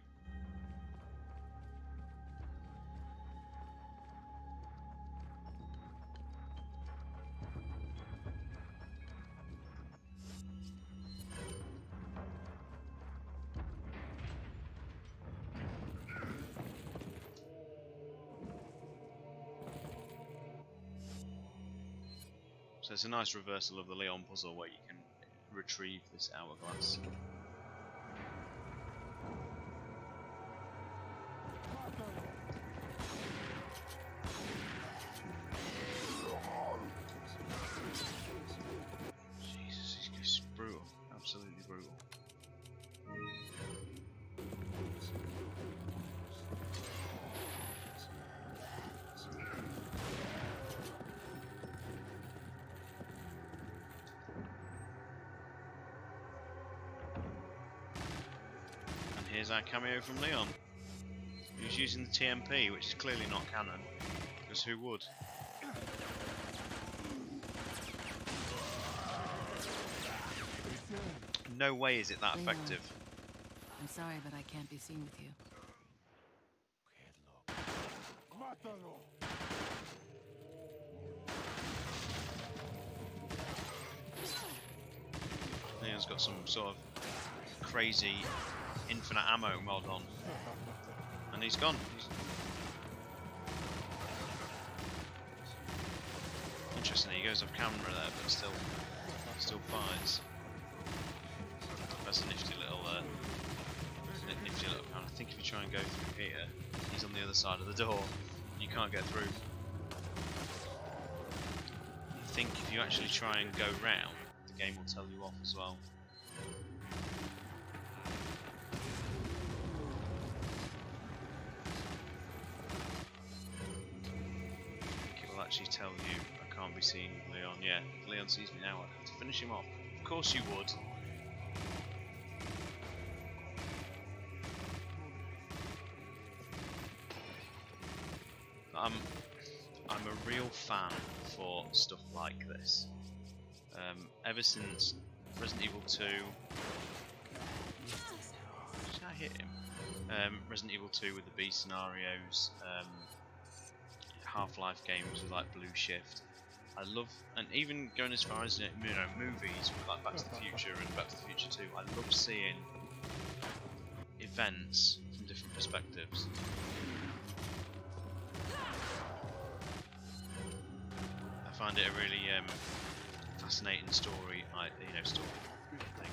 So it's a nice reversal of the Leon puzzle where you can retrieve this hourglass. Jesus, he's brutal. Absolutely brutal. Here's our cameo from Leon. He was using the TMP, which is clearly not canon, because who would? No way is it that Leon, effective. I'm sorry, but I can't be seen with you. Leon's got some sort of crazy infinite ammo mod on, and he's gone. Interesting, he goes off camera there, but still fires. That's a nifty little kind. I think if you try and go through here, he's on the other side of the door. You can't get through. I think if you actually try and go round, the game will tell you off as well. Actually tell you I can't be seen with Leon. Yeah, if Leon sees me now, I have to finish him off. Of course you would. I'm a real fan for stuff like this. Ever since Resident Evil 2, Did I hit him? Resident Evil 2 with the B scenarios, Half-Life games with like Blue Shift. I love, and even going as far as movies with like Back to the Future and Back to the Future 2. I love seeing events from different perspectives. I find it a really fascinating story, story thing.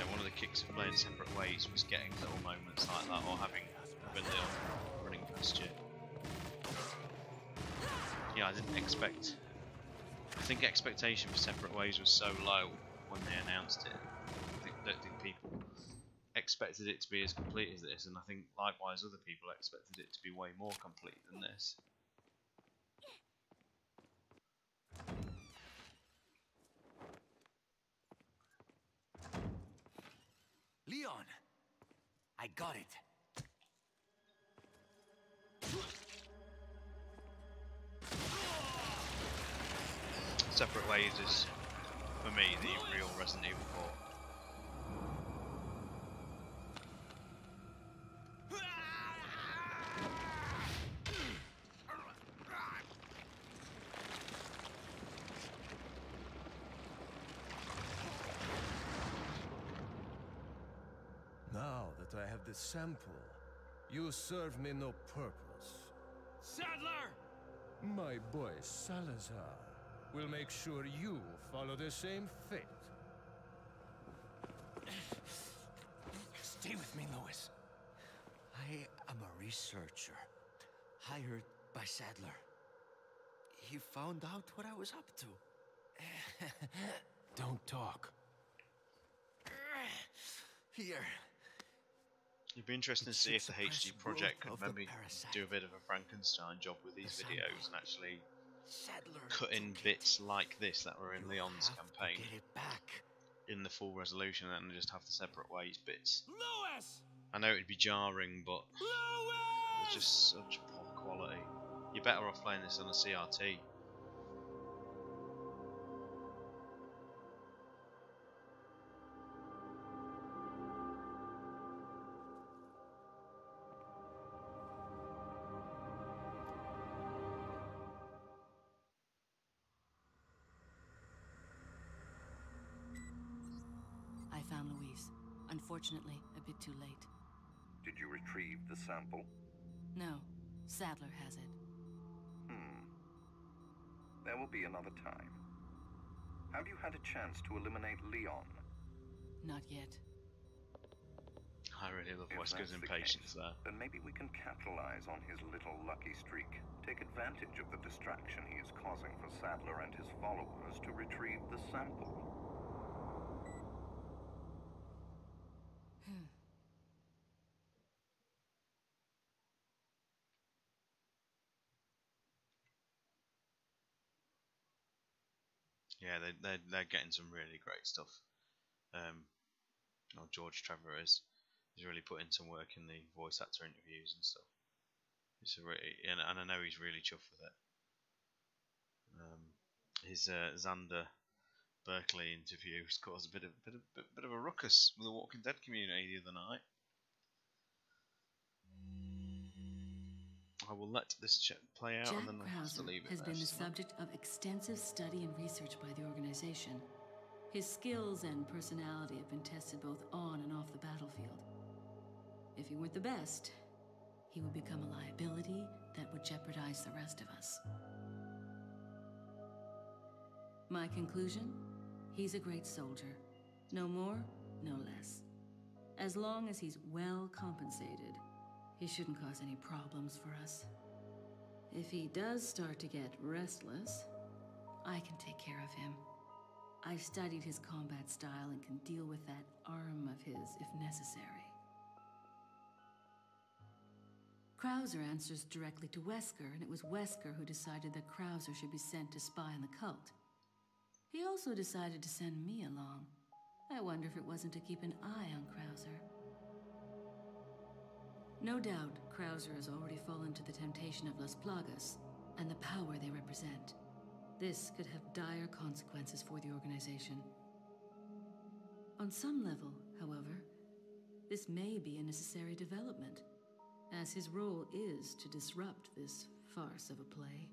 One of the kicks of playing separate ways was getting little moments like that, or having Leon running past you. Yeah, I didn't expect. I think expectation for separate ways was so low when they announced it. I don't think people expected it to be as complete as this, and I think likewise other people expected it to be way more complete than this. Leon! I got it. Separate Ways is, for me, the real Resident Evil 4. Now that I have the sample, you serve me no purpose. Sadler! My boy Salazar will make sure you follow the same fate. Stay with me, Louis. I am a researcher, hired by Sadler. He found out what I was up to. Don't talk. Here. It'd be interesting to see if the HD project could maybe do a bit of a Frankenstein job with these videos and actually cut in bits like this that were in Leon's campaign in the full resolution and then just have the Separate Ways bits. I know it'd be jarring, but it's just such poor quality. You're better off playing this on a CRT. I found Louise. Unfortunately, a bit too late. Did you retrieve the sample? No, Sadler has it. There will be another time. Have you had a chance to eliminate Leon? Not yet. I really love If Wesker's that's the impatience case, there. then maybe we can capitalize on his little lucky streak. Take advantage of the distraction he is causing for Sadler and his followers to retrieve the sample. Yeah, they're getting some really great stuff. George Trevor is really putting some work in the voice actor interviews and stuff. It's a really, and I know he's really chuffed with it. His Xander Berkeley interview has caused a bit of a ruckus with the Walking Dead community the other night. I will let this play out and then I'll have to leave it. Has been the subject of extensive study and research by the organization. His skills and personality have been tested both on and off the battlefield. If he weren't the best, he would become a liability that would jeopardize the rest of us. My conclusion? He's a great soldier. No more, no less. As long as he's well compensated, he shouldn't cause any problems for us. If he does start to get restless, I can take care of him. I've studied his combat style and can deal with that arm of his if necessary. Krauser answers directly to Wesker, and it was Wesker who decided that Krauser should be sent to spy on the cult. He also decided to send me along. I wonder if it wasn't to keep an eye on Krauser. No doubt, Krauser has already fallen to the temptation of Las Plagas and the power they represent. This could have dire consequences for the organization. On some level, however, this may be a necessary development, as his role is to disrupt this farce of a play.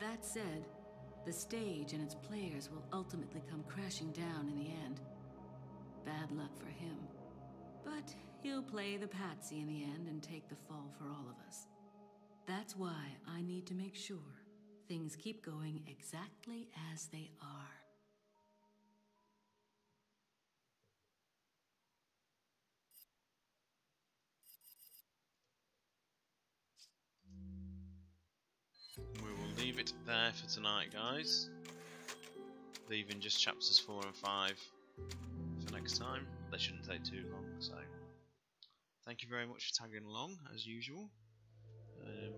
That said, the stage and its players will ultimately come crashing down in the end. Bad luck for him. But he'll play the patsy in the end and take the fall for all of us. That's why I need to make sure things keep going exactly as they are. We will leave it there for tonight, guys. Leaving just chapters 4 and 5 for next time. They shouldn't take too long, so thank you very much for tagging along, as usual.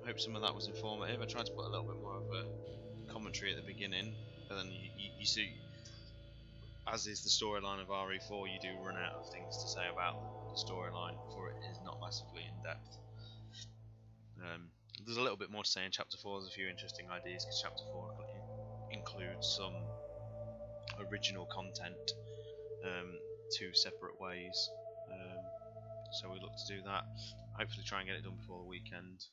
Hope some of that was informative. I tried to put a little bit more of a commentary at the beginning, but then you see, as is the storyline of RE4, you do run out of things to say about the storyline, for it is not massively in depth. There's a little bit more to say in chapter 4. There's a few interesting ideas, because chapter 4 includes some original content, 2 separate ways. So we look to do that. Hopefully try and get it done before the weekend.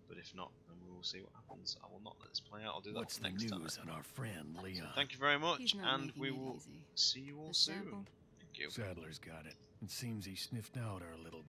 But if not, then we will see what happens. I will not let this play out. I'll do that next time. What's the news on our friend Leon? So thank you very much, and we it will easy. see you all The soon. sample? Thank you. Sadler's got it. It seems he sniffed out our little